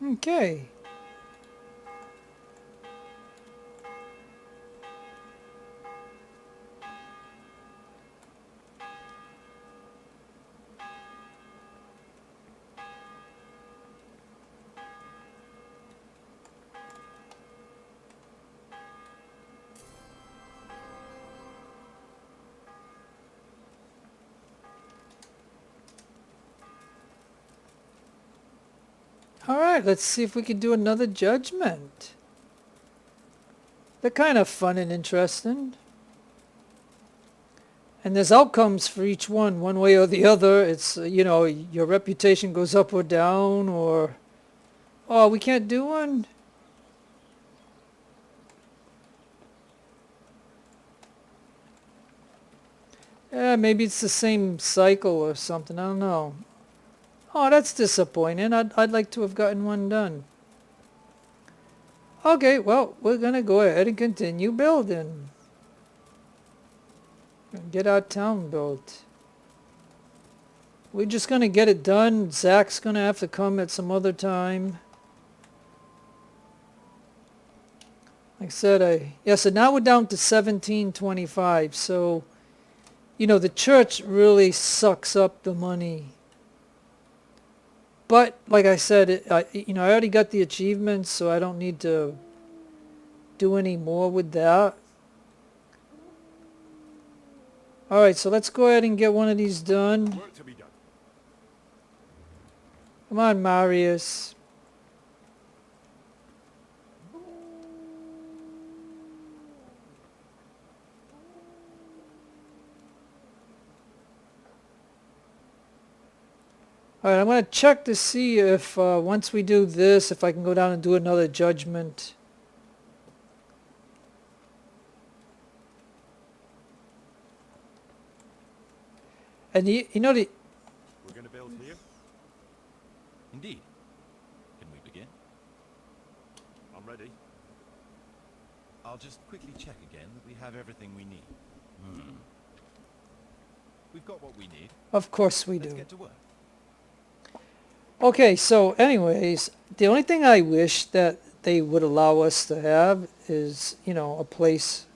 Okay. Alright, let's see if we can do another judgment. They're kind of fun and interesting. And there's outcomes for each one way or the other. It's, you know, your reputation goes up or down, or... Oh, we can't do one? Yeah, maybe it's the same cycle or something. I don't know. Oh, that's disappointing. I'd like to have gotten one done. Okay, well, we're going to go ahead and continue building. Get our town built. We're just going to get it done. Zach's going to have to come at some other time. Like I said, yeah, so now we're down to 1725. So, you know, the church really sucks up the money. But, like I said, you know, I already got the achievements, so I don't need to do any more with that. Alright, so let's go ahead and get one of these done. Work to be done. Come on, Marius. Alright, I'm going to check to see if once we do this, if I can go down and do another judgment. And you know, We're going to build here? Indeed. Can we begin? I'm ready. I'll just quickly check again that we have everything we need. We've got what we need. Of course we Let's do. get to work. Okay, so anyways, the only thing I wish that they would allow us to have is, you know, a place.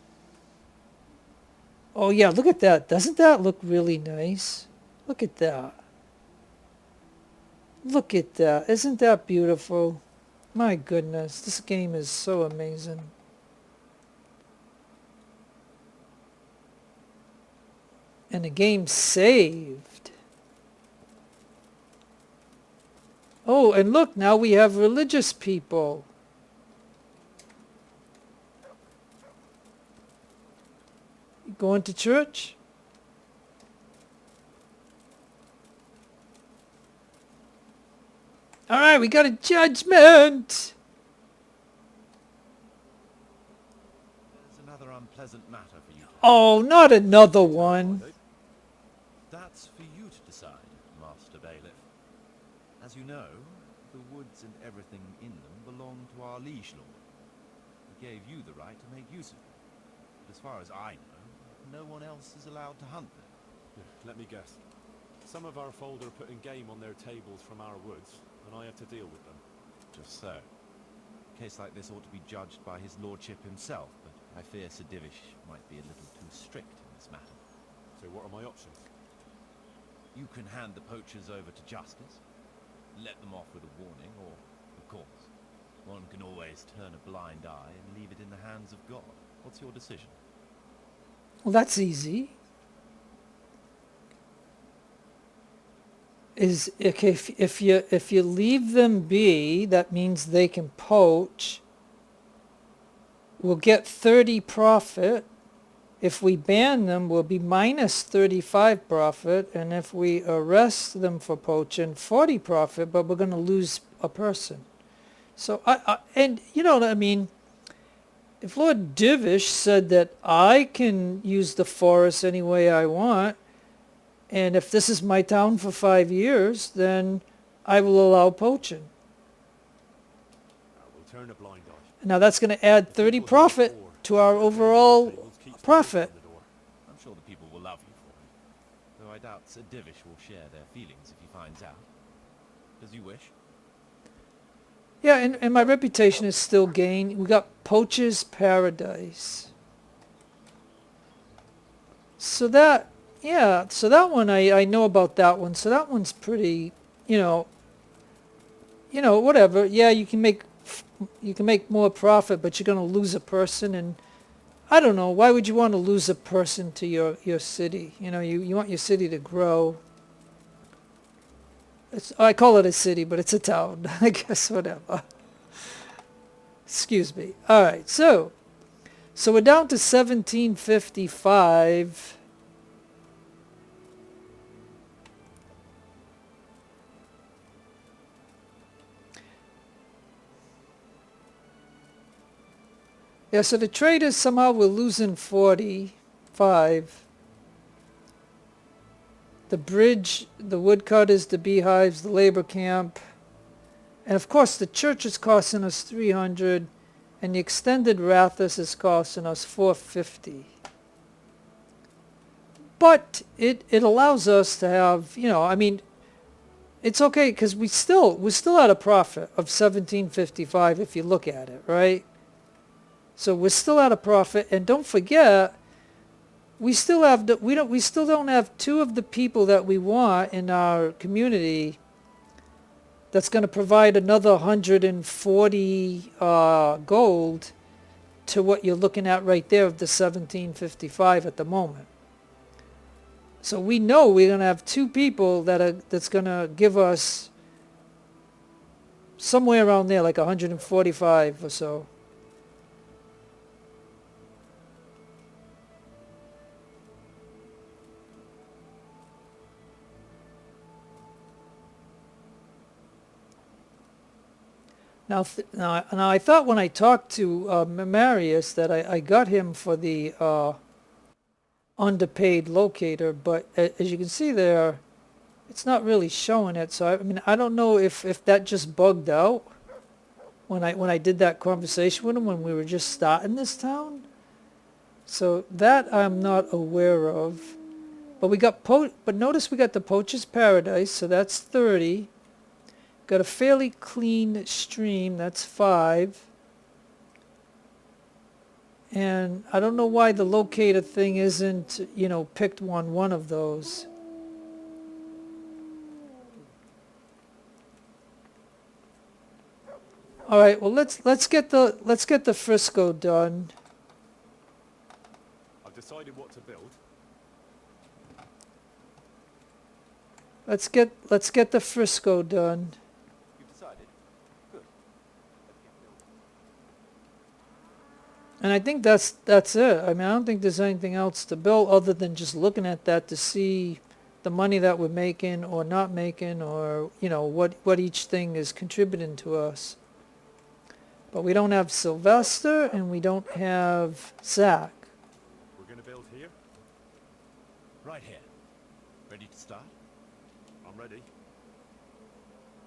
Oh yeah, look at that. Doesn't that look really nice? Look at that. Look at that. Isn't that beautiful? My goodness, this game is so amazing. And the game saved. Oh, and look, now we have religious people. You going to church? All right, we got a judgment. There's another unpleasant matter for you. Oh, not another one. That's for you to decide, Master Bailiff. As you know, the woods and everything in them belong to our liege lord. He gave you the right to make use of them. But as far as I know, no one else is allowed to hunt them. Let me guess. Some of our fold are putting game on their tables from our woods, and I have to deal with them. Just so. A case like this ought to be judged by his lordship himself, but I fear Sir Divish might be a little too strict in this matter. So what are my options? You can hand the poachers over to justice, let them off with a warning, or, of course, one can always turn a blind eye and leave it in the hands of God. What's your decision? Well, that's easy. Is okay, if you leave them be, that means they can poach. We'll get 30 profit. If we ban them, we'll be minus 35 profit, and if we arrest them for poaching, 40 profit, but we're going to lose a person. So and you know what I mean, if Lord Divish said that I can use the forest any way I want, and if this is my town for 5 years, then I will allow poaching. We'll turn a blind eye. Now that's going to add 30 profit to our overall profit. I'm sure the people will love you for it, though I doubt Sir Divish will share their feelings if he finds out. Does you wish? Yeah, and my reputation is still gained. We got Poachers Paradise. So that, yeah, so that one I know about that one. So that one's pretty, you know, whatever. Yeah, you can make more profit, but you're going to lose a person, and I don't know, why would you want to lose a person to your city? You know, you want your city to grow. I call it a city, but it's a town. I guess, whatever. Excuse me. All right, so we're down to 1755. Yeah, so the traders somehow were losing 45. The bridge, the woodcutters, the beehives, the labor camp. And of course the church is costing us 300, and the extended Rathaus is costing us 450. But it allows us to have, you know, I mean, it's okay because we're still at a profit of 1755 if you look at it, right? So we're still at a profit, and don't forget, we still don't have two of the people that we want in our community. That's going to provide another 140 gold to what you're looking at right there of the 1755 at the moment. So we know we're going to have two people that's going to give us somewhere around there, like 145 or so. Now I thought when I talked to Marius that I got him for the underpaid locator, but as you can see there, it's not really showing it. So I mean, I don't know if that just bugged out when I did that conversation with him when we were just starting this town. So that I'm not aware of. But we got but notice we got the Poachers Paradise, so that's 30. Got a fairly clean stream, that's 5. And I don't know why the locator thing isn't, you know, picked on one of those. All right, well let's get the Frisco done. I've decided what to build. Let's get the Frisco done. You've decided? Good. Let's get building. And I think that's it. I mean, I don't think there's anything else to build other than just looking at that to see the money that we're making or not making, or, you know, what each thing is contributing to us. But we don't have Sylvester and we don't have Zach. We're going to build here. Right here. Ready to start? I'm ready.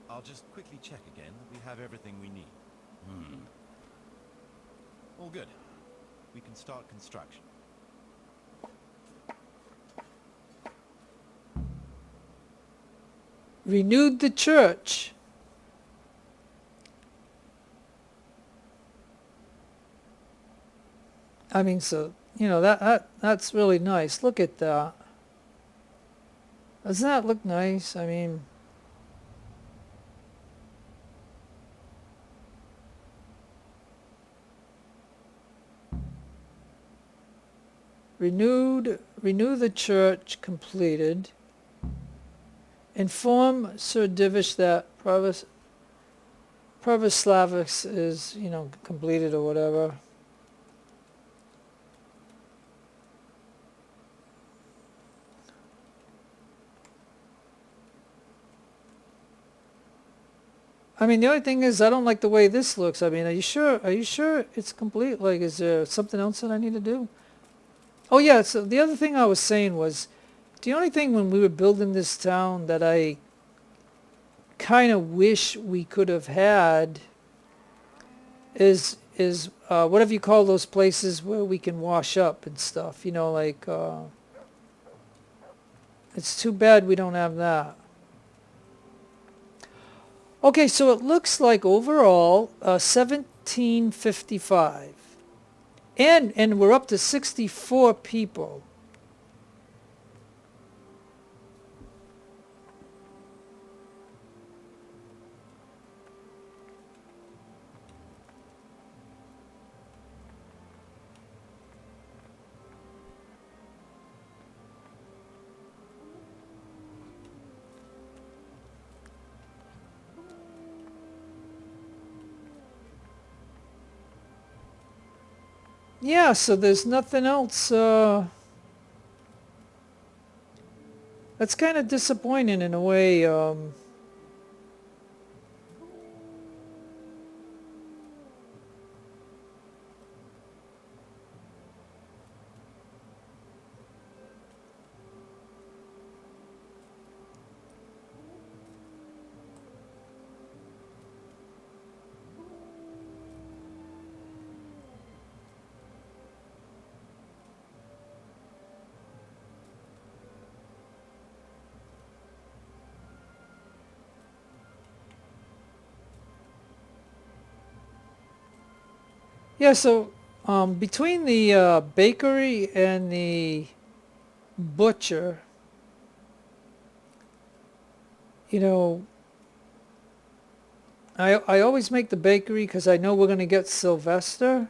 I'll just quickly check again that we have everything we need. All good. We can start construction. Renewed the church. I mean, so, you know, that's really nice. Look at that. Doesn't that look nice? I mean, renew the church, completed. Inform Sir Divish that Pribyslavitz is, you know, completed or whatever. I mean, the only thing is, I don't like the way this looks. I mean, are you sure it's complete? Like, is there something else that I need to do? Oh yeah, so the other thing I was saying was, the only thing when we were building this town that I kind of wish we could have had is whatever you call those places where we can wash up and stuff. You know, like, it's too bad we don't have that. Okay, so it looks like overall 1755, and we're up to 64 people. Yeah, so there's nothing else. That's kind of disappointing in a way. Yeah, so between the bakery and the butcher, you know, I always make the bakery because I know we're going to get Sylvester,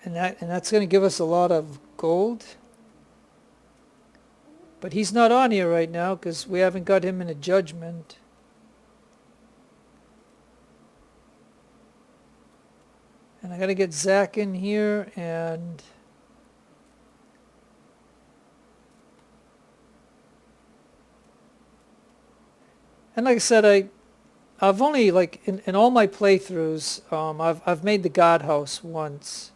and that's going to give us a lot of gold. But he's not on here right now because we haven't got him in a judgment. And I got to get Zach in here, and like I said, I've only, like, in all my playthroughs, I've made the guardhouse once.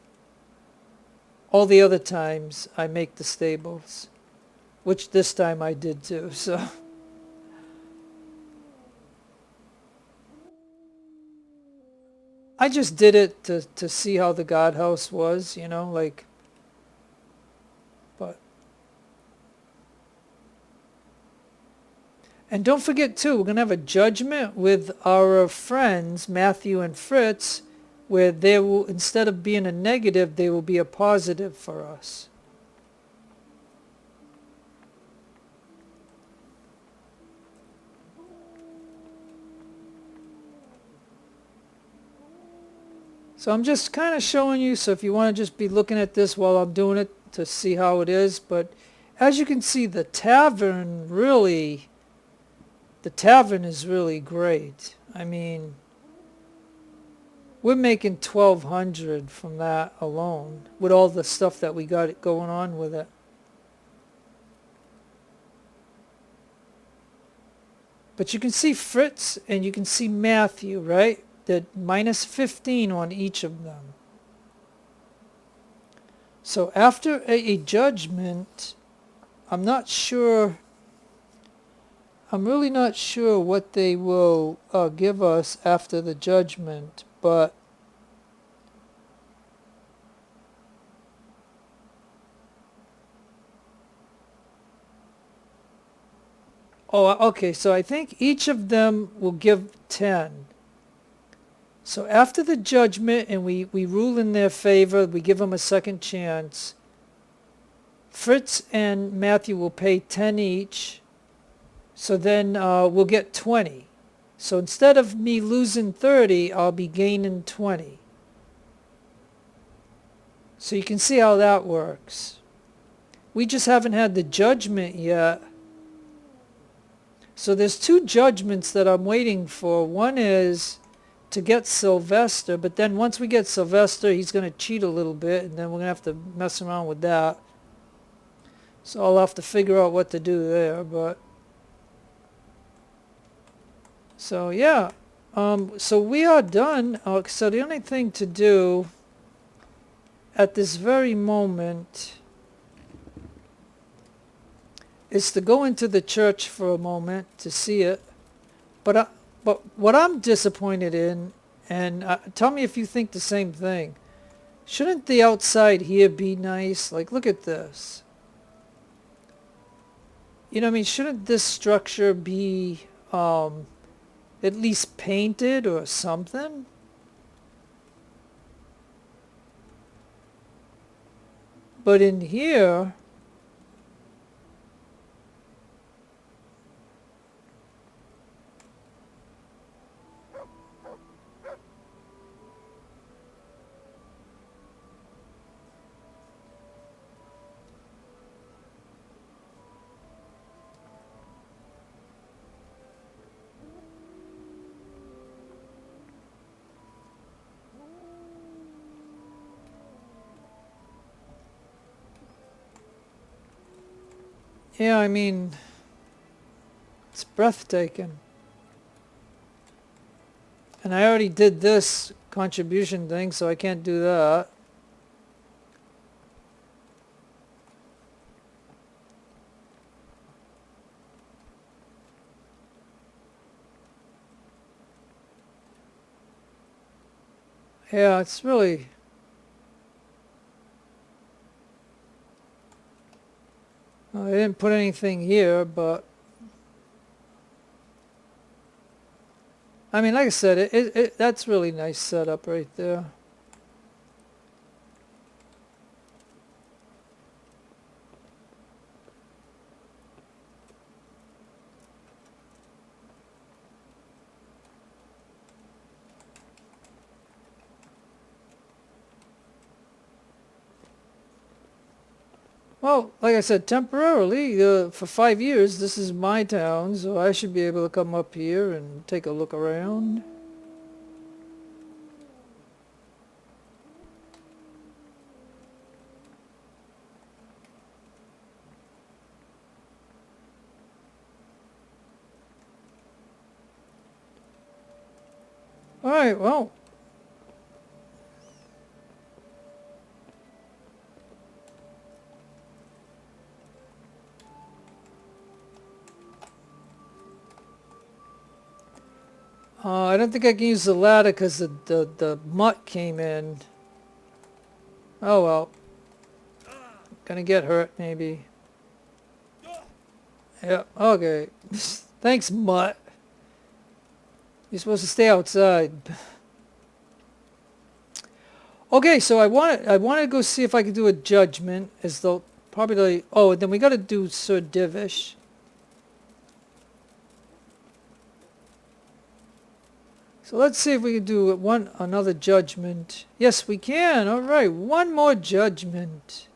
All the other times I make the stables. which this time I did too, so. I just did it to see how the guardhouse was, you know, like, but. And don't forget too, we're going to have a judgment with our friends, Matthew and Fritz, where they will, instead of being a negative, they will be a positive for us. So I'm just kind of showing you, so if you want to just be looking at this while I'm doing it to see how it is. But as you can see, the tavern is really great. I mean, we're making 1,200 from that alone with all the stuff that we got going on with it. But you can see Fritz and you can see Matthew, right? The minus 15 on each of them. So after a judgment, I'm really not sure what they will give us after the judgment, but oh, okay, so I think each of them will give 10. So after the judgment and we rule in their favor, we give them a second chance, Fritz and Matthew will pay 10 each, so then we'll get 20. So instead of me losing 30, I'll be gaining 20. So you can see how that works. We just haven't had the judgment yet. So there's 2 judgments that I'm waiting for. One is to get Sylvester, but then once we get Sylvester, he's going to cheat a little bit, and then we're going to have to mess around with that. So I'll have to figure out what to do there, but... So yeah, so we are done. So the only thing to do at this very moment is to go into the church for a moment to see it. But what I'm disappointed in, and tell me if you think the same thing, shouldn't the outside here be nice? Like, look at this. You know what I mean? Shouldn't this structure be at least painted or something? But in here, yeah, I mean, it's breathtaking. And I already did this contribution thing, so I can't do that. Yeah, it's really... I didn't put anything here, but... I mean, like I said, that's really nice setup right there. Well, like I said, temporarily, for 5 years, this is my town, so I should be able to come up here and take a look around. Alright, well... I don't think I can use the ladder because the mutt came in. Oh well. Gonna get hurt maybe. Yeah, okay. Thanks, mutt. You're supposed to stay outside. Okay, so I want to go see if I can do a judgment, as though probably. Oh, then we got to do Sir Divish. So let's see if we can do another judgment. Yes, we can. All right, one more judgment.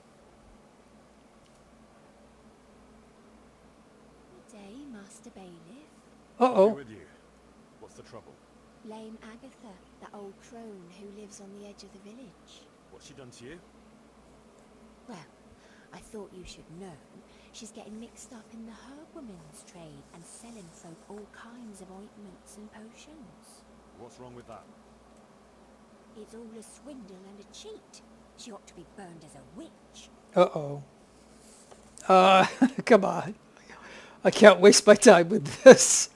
Good day, Master Bailiff. Uh-oh. With you. What's the trouble? Lame Agatha, that old crone who lives on the edge of the village. What's she done to you? Well, I thought you should know. She's getting mixed up in the herbalist's trade and selling folk all kinds of ointments and potions. What's wrong with that? It's all a swindle and a cheat. She ought to be burned as a witch. Uh-oh. Come on. I can't waste my time with this.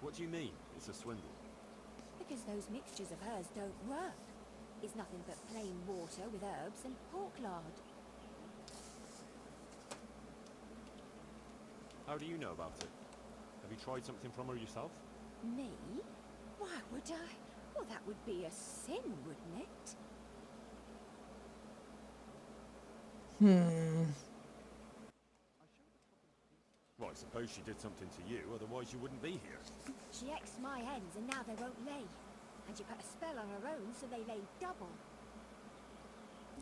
What do you mean, it's a swindle? Because those mixtures of hers don't work. It's nothing but plain water with herbs and pork lard. How do you know about it? Have you tried something from her yourself? Me? Why would I? Well, that would be a sin, wouldn't it? Well, I suppose she did something to you, otherwise you wouldn't be here. She X'd my hens and now they won't lay. And she put a spell on her own so they lay double.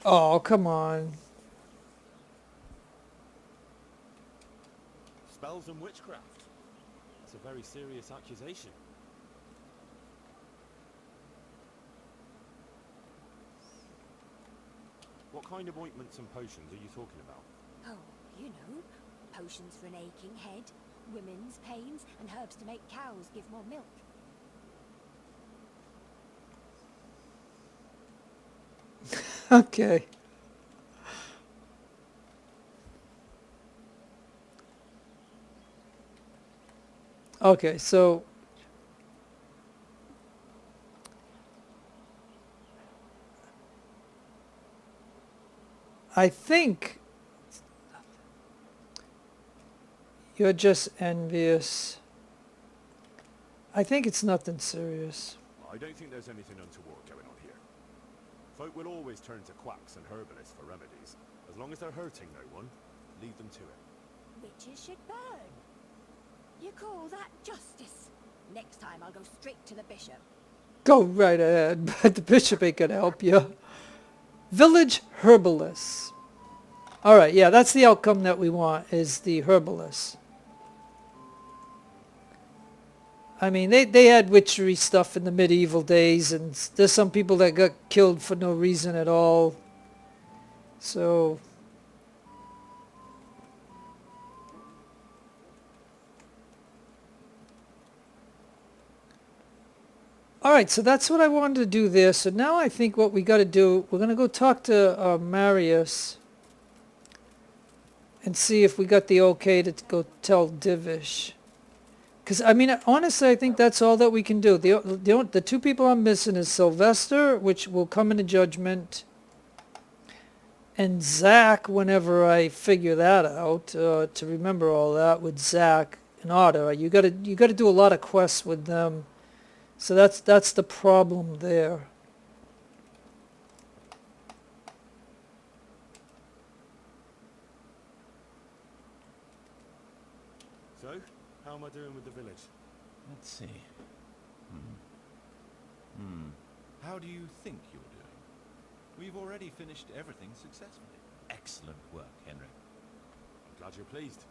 Oh, come on. Spells and witchcraft. That's a very serious accusation. What kind of ointments and potions are you talking about? Oh, you know, potions for an aching head, women's pains, and herbs to make cows give more milk. Okay. Okay, so I think you're just envious. I think it's nothing serious. I don't think there's anything untoward going on here. Folk will always turn to quacks and herbalists for remedies. As long as they're hurting no one, leave them to it. Witches should burn. You call that justice? Next time I'll go straight to the bishop. Go right ahead, but the bishop ain't gonna help you. Village Herbalist. Alright, yeah, that's the outcome that we want, is the Herbalist. I mean, they had witchery stuff in the medieval days, and there's some people that got killed for no reason at all. So alright, so that's what I wanted to do there. So now I think what we got to do, we're going to go talk to Marius and see if we got the okay to go tell Divish. Because, I mean, honestly, I think that's all that we can do. The two people I'm missing is Sylvester, which will come into Judgment, and Zach, whenever I figure that out, to remember all that with Zach and Otto. You got to do a lot of quests with them. So that's the problem there. So, how am I doing with the village? Let's see. How do you think you're doing? We've already finished everything successfully. Excellent work, Henry. I'm glad you're pleased.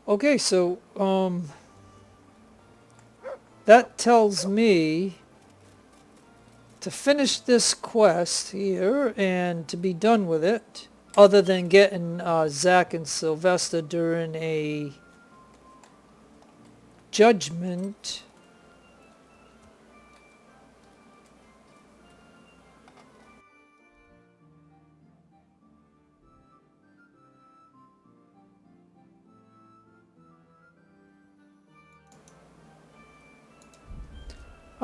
Okay, so that tells me to finish this quest here and to be done with it, other than getting Zach and Sylvester during a judgment.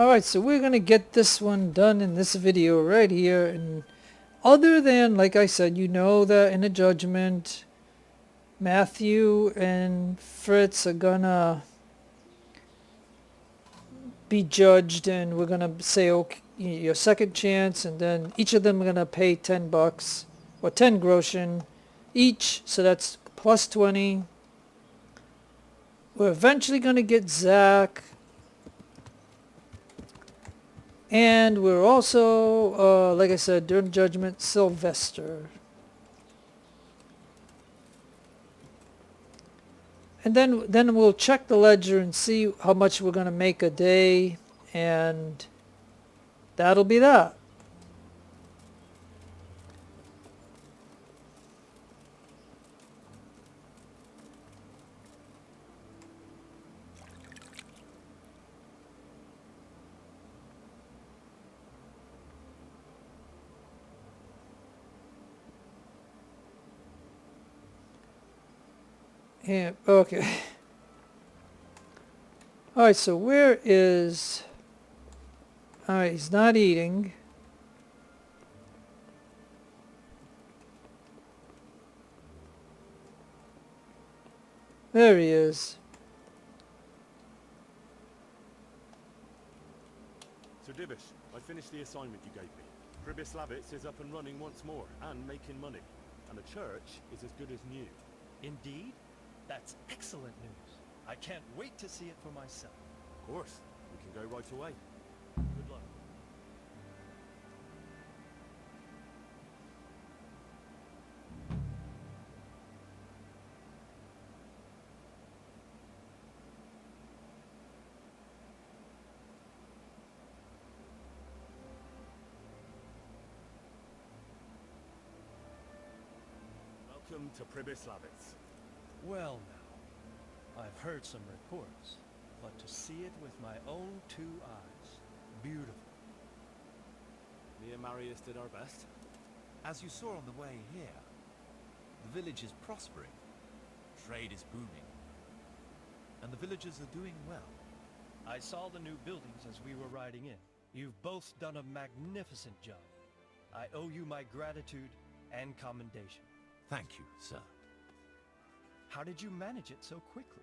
Alright, so we're going to get this one done in this video right here. And other than, like I said, you know that in the Judgment, Matthew and Fritz are going to be judged, and we're going to say, okay, your second chance, and then each of them are going to pay $10 or 10 groschen each, so that's plus 20. We're eventually going to get Zach, and we're also, like I said, during Judgment, Sylvester. And then we'll check the ledger and see how much we're going to make a day, and that'll be that. Yeah, okay. Alright, so where is... Alright, he's not eating. There he is. Sir Divish, I finished the assignment you gave me. Pribyslavitz is up and running once more, and making money. And the church is as good as new. Indeed? That's excellent news. I can't wait to see it for myself. Of course, we can go right away. Good luck. Welcome to Pribyslavitz. Well now, I've heard some reports, but to see it with my own two eyes, beautiful. Me and Marius did our best. As you saw on the way here, the village is prospering, trade is booming, and the villagers are doing well. I saw the new buildings as we were riding in. You've both done a magnificent job. I owe you my gratitude and commendation. Thank you, sir. How did you manage it so quickly?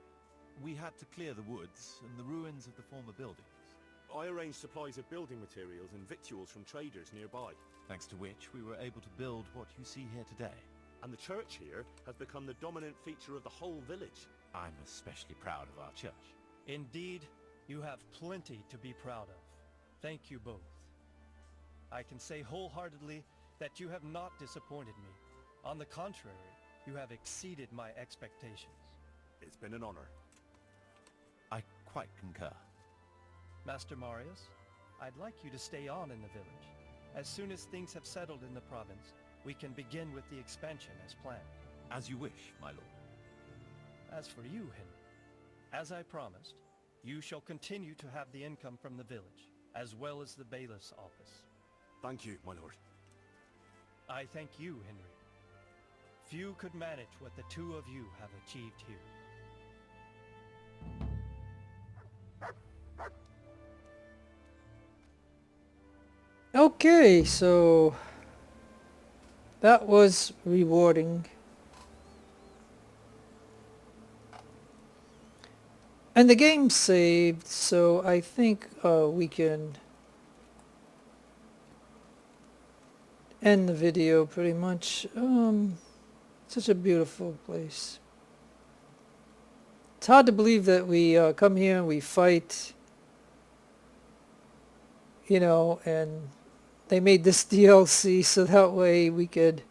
We had to clear the woods and the ruins of the former buildings. I arranged supplies of building materials and victuals from traders nearby. Thanks to which we were able to build what you see here today. And the church here has become the dominant feature of the whole village. I'm especially proud of our church. Indeed, you have plenty to be proud of. Thank you both. I can say wholeheartedly that you have not disappointed me. On the contrary, you have exceeded my expectations. It's been an honor. I quite concur. Master Marius, I'd like you to stay on in the village. As soon as things have settled in the province, we can begin with the expansion as planned. As you wish, my lord. As for you, Henry, as I promised, you shall continue to have the income from the village, as well as the bailiff's office. Thank you, my lord. I thank you, Henry. Few could manage what the two of you have achieved here. Okay, so that was rewarding. And the game saved, so I think we can end the video pretty much. Such a beautiful place. It's hard to believe that we come here and we fight, you know, and they made this DLC so that way we could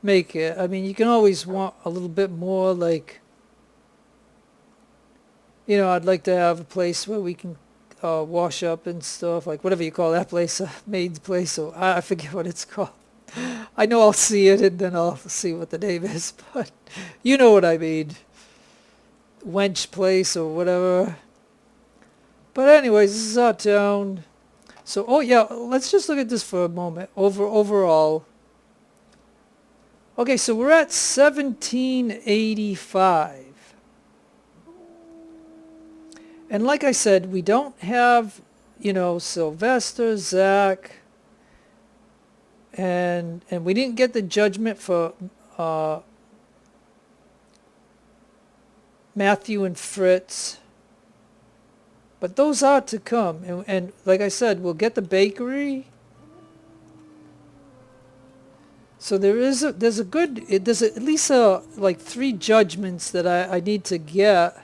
make it. I mean, you can always want a little bit more, like, you know, I'd like to have a place where we can wash up and stuff, like whatever you call that place, maid's place, so I forget what it's called. I know I'll see it and then I'll see what the name is, but you know what I mean. Wench place or whatever. But anyways, this is our town. So, oh yeah, let's just look at this for a moment. Overall. Okay, so we're at 1785. And like I said, we don't have, you know, Sylvester, Zach, and we didn't get the judgment for Matthew and Fritz. But those are to come. And like I said, we'll get the bakery. So there's at least like 3 judgments that I need to get.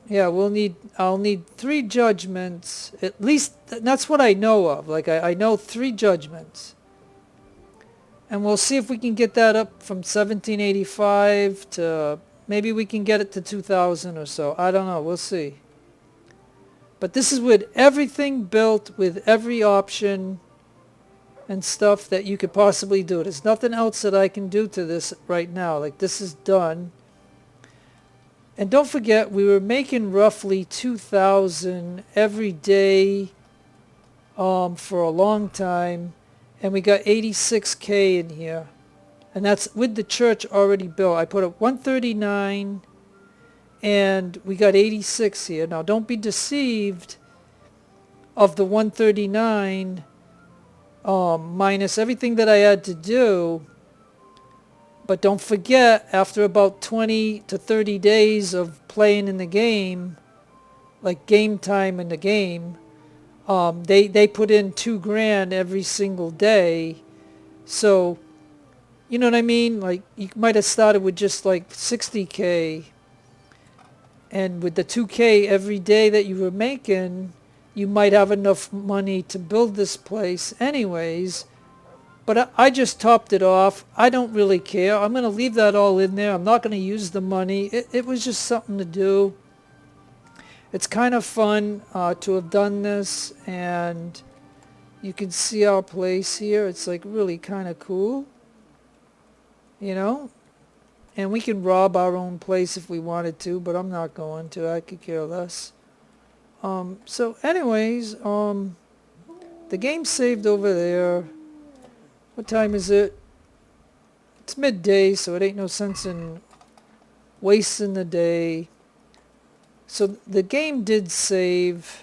Yeah, I'll need 3 judgments. At least that's what I know of. Like I know 3 judgments. And we'll see if we can get that up from 1785 to maybe we can get it to 2000 or so. I don't know. We'll see. But this is with everything built, with every option and stuff that you could possibly do. There's nothing else that I can do to this right now. Like, this is done. And don't forget, we were making roughly 2,000 every day for a long time. And we got 86K in here. And that's with the church already built. I put up 139 and we got 86 here. Now don't be deceived of the 139 minus everything that I had to do. But don't forget, after about 20 to 30 days of playing in the game, like game time in the game, they put in $2,000 every single day. So, you know what I mean? Like, you might have started with just like 60K. And with the 2K every day that you were making, you might have enough money to build this place anyways. But I just topped it off. I don't really care. I'm going to leave that all in there. I'm not going to use the money. It was just something to do. It's kind of fun to have done this, and you can see our place here. It's like really kind of cool, you know, and we can rob our own place if we wanted to, but I'm not going to. I could care less. So anyways, the game's saved over there. What time is it? It's midday, so it ain't no sense in wasting the day. So the game did save.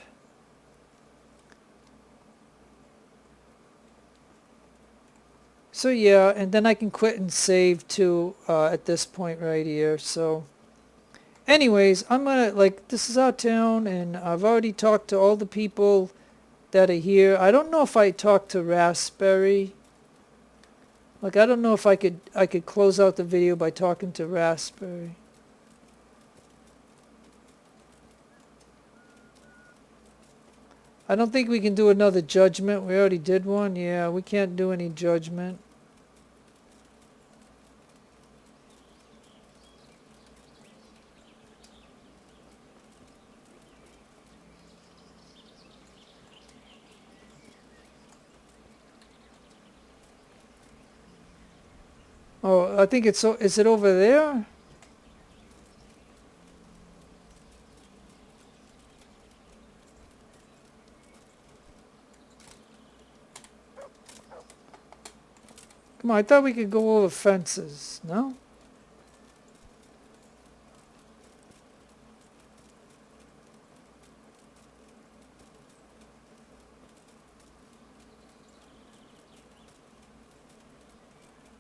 So yeah, and then I can quit and save too at this point right here. So anyways, I'm gonna, like, this is our town, and I've already talked to all the people that are here. I don't know if I talked to Raspberry. Like, I don't know if I could close out the video by talking to Raspberry. I don't think we can do another judgment. We already did one. Yeah, we can't do any judgment. Oh, I think it's, is it over there? Come on, I thought we could go over fences, no?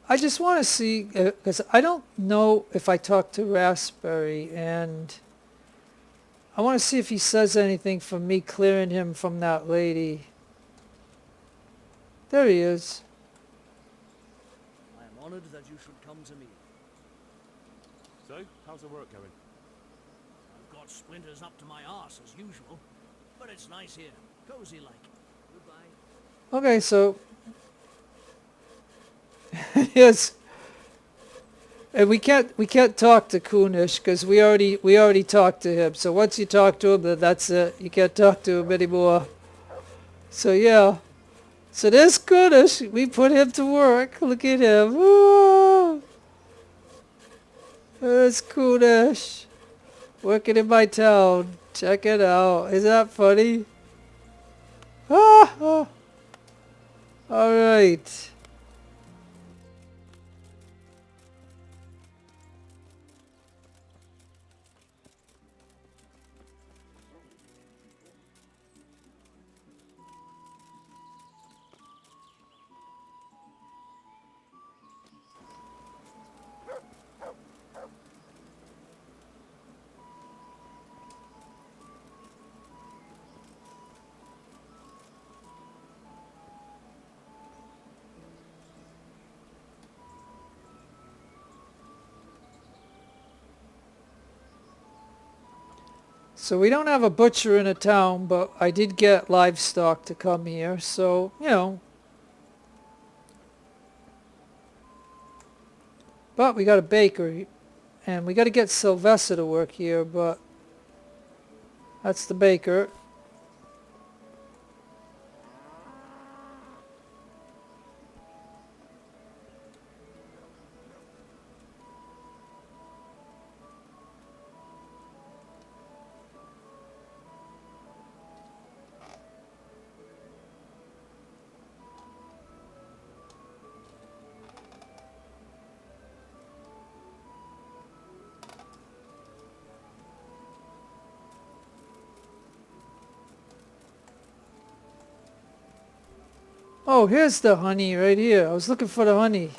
I just want to see, because I don't know if I talked to Raspberry, and I want to see if he says anything from me clearing him from that lady. There he is. I am honoured that you should come to me. So, how's the work going? I've got splinters up to my arse as usual, but it's nice here, cozy like. Goodbye. Okay, so yes, and we can't talk to Kunish because we already talked to him. So once you talk to him, then that's it. You can't talk to him anymore. So yeah, so there's Kunish. We put him to work. Look at him. Woo! There's Kunish working in my town. Check it out. Is that funny? Ah! All right. So we don't have a butcher in a town, but I did get livestock to come here, so, you know. But we got a bakery, and we got to get Sylvester to work here, but that's the baker. Oh, here's the honey right here. I was looking for the honey.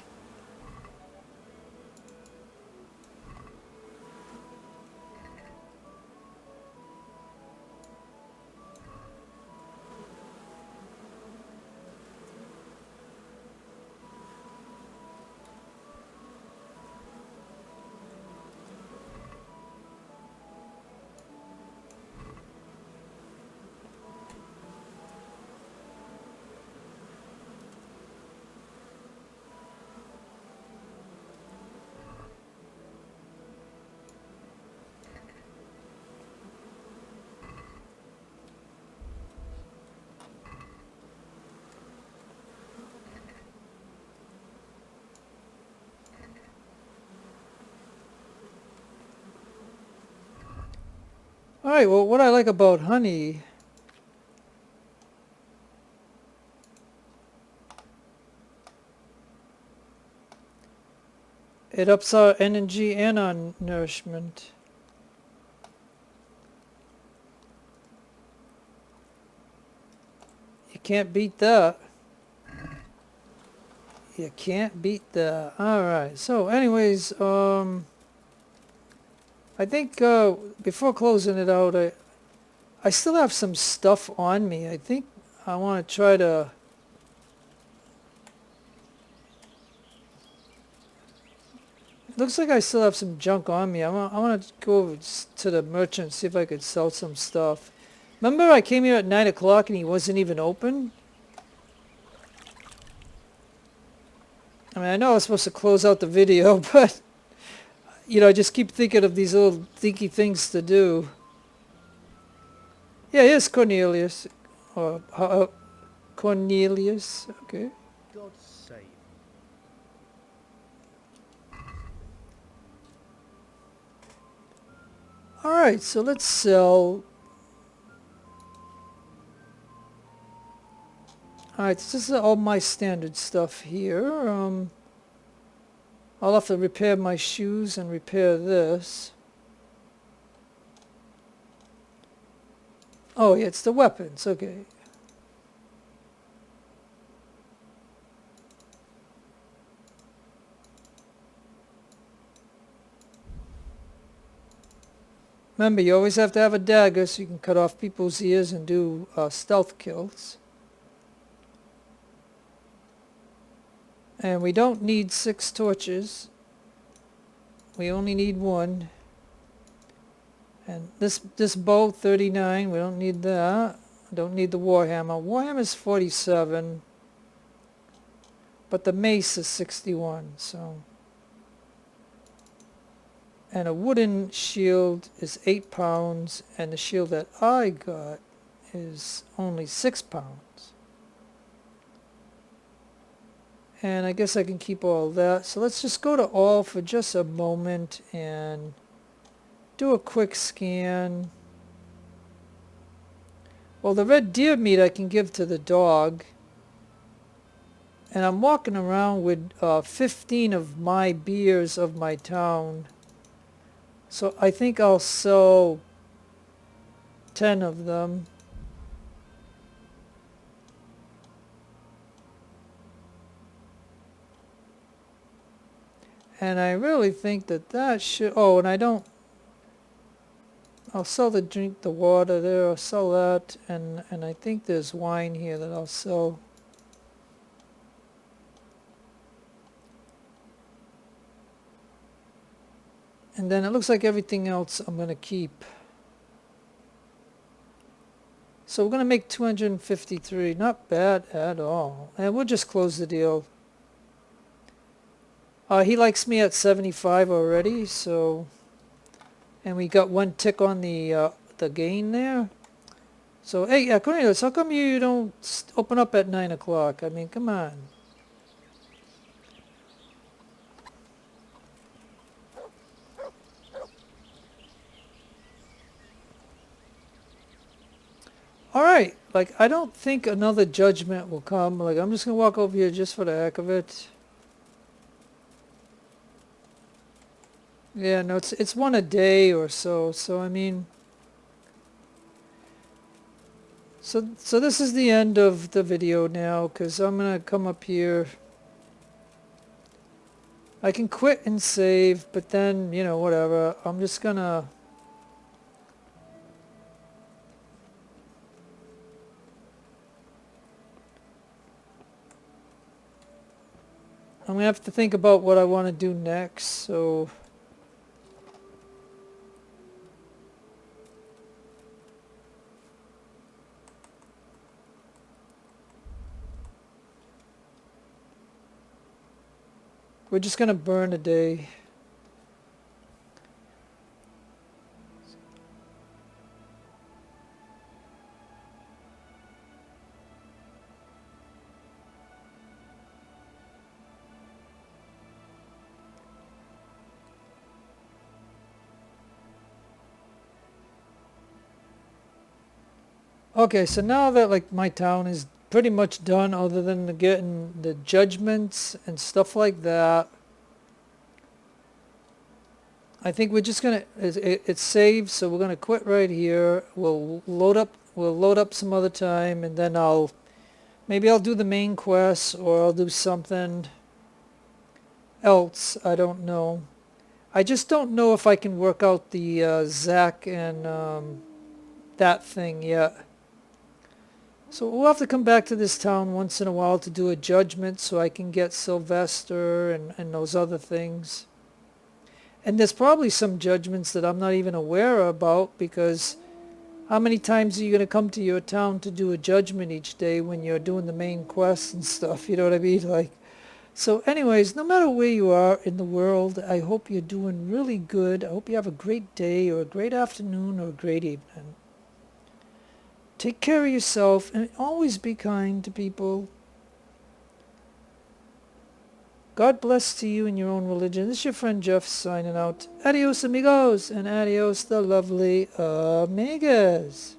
Alright, well, what I like about honey, it ups our energy and our nourishment. You can't beat that. You can't beat that. Alright, so anyways, I think before closing it out, I still have some stuff on me. I think I want to try to... It looks like I still have some junk on me. I want to go over to the merchant, see if I could sell some stuff. Remember I came here at 9 o'clock and he wasn't even open? I mean, I know I was supposed to close out the video, but... You know, I just keep thinking of these little dinky things to do. Yeah, here's Cornelius. Or Cornelius, okay. God save. Alright, so let's sell. Alright, this is all my standard stuff here. I'll have to repair my shoes and repair this. Oh, yeah, it's the weapons, okay. Remember, you always have to have a dagger so you can cut off people's ears and do stealth kills. And we don't need 6 torches. We only need 1. And this bow, 39, we don't need that. Don't need the warhammer. Warhammer is 47. But the mace is 61, so... And a wooden shield is 8 pounds, and the shield that I got is only 6 pounds. And I guess I can keep all that. So let's just go to all for just a moment and do a quick scan. Well, the red deer meat I can give to the dog. And I'm walking around with 15 of my beers of my town. So I think I'll sell 10 of them. And I really think that should... Oh, and I don't... I'll sell the water there. I'll sell that. And I think there's wine here that I'll sell. And then it looks like everything else I'm going to keep. So we're going to make 253. Not bad at all. And we'll just close the deal. He likes me at 75 already, so... And we got 1 tick on the gain there. So, hey, Cornelius, how come you don't open up at 9 o'clock? I mean, come on. Alright, like, I don't think another judgment will come. Like, I'm just going to walk over here just for the heck of it. Yeah, no, it's 1 a day or so. So, I mean... So this is the end of the video now, because I'm going to come up here. I can quit and save, but then, you know, whatever. I'm just going to... I'm going to have to think about what I want to do next, so... We're just going to burn a day. Okay, so now that like my town is pretty much done, other than getting the judgments and stuff like that, I think we're just gonna it's saved, so we're gonna quit right here. We'll load up some other time, and then maybe I'll do the main quest, or I'll do something else. I don't know. I just don't know if I can work out the Zach and that thing yet. So we'll have to come back to this town once in a while to do a judgment, so I can get Sylvester and those other things. And there's probably some judgments that I'm not even aware about, because how many times are you going to come to your town to do a judgment each day when you're doing the main quests and stuff, you know what I mean? Like, so anyways, no matter where you are in the world, I hope you're doing really good. I hope you have a great day, or a great afternoon, or a great evening. Take care of yourself, and always be kind to people. God bless to you in your own religion. This is your friend Jeff signing out. Adios, amigos, and adios, the lovely amigas.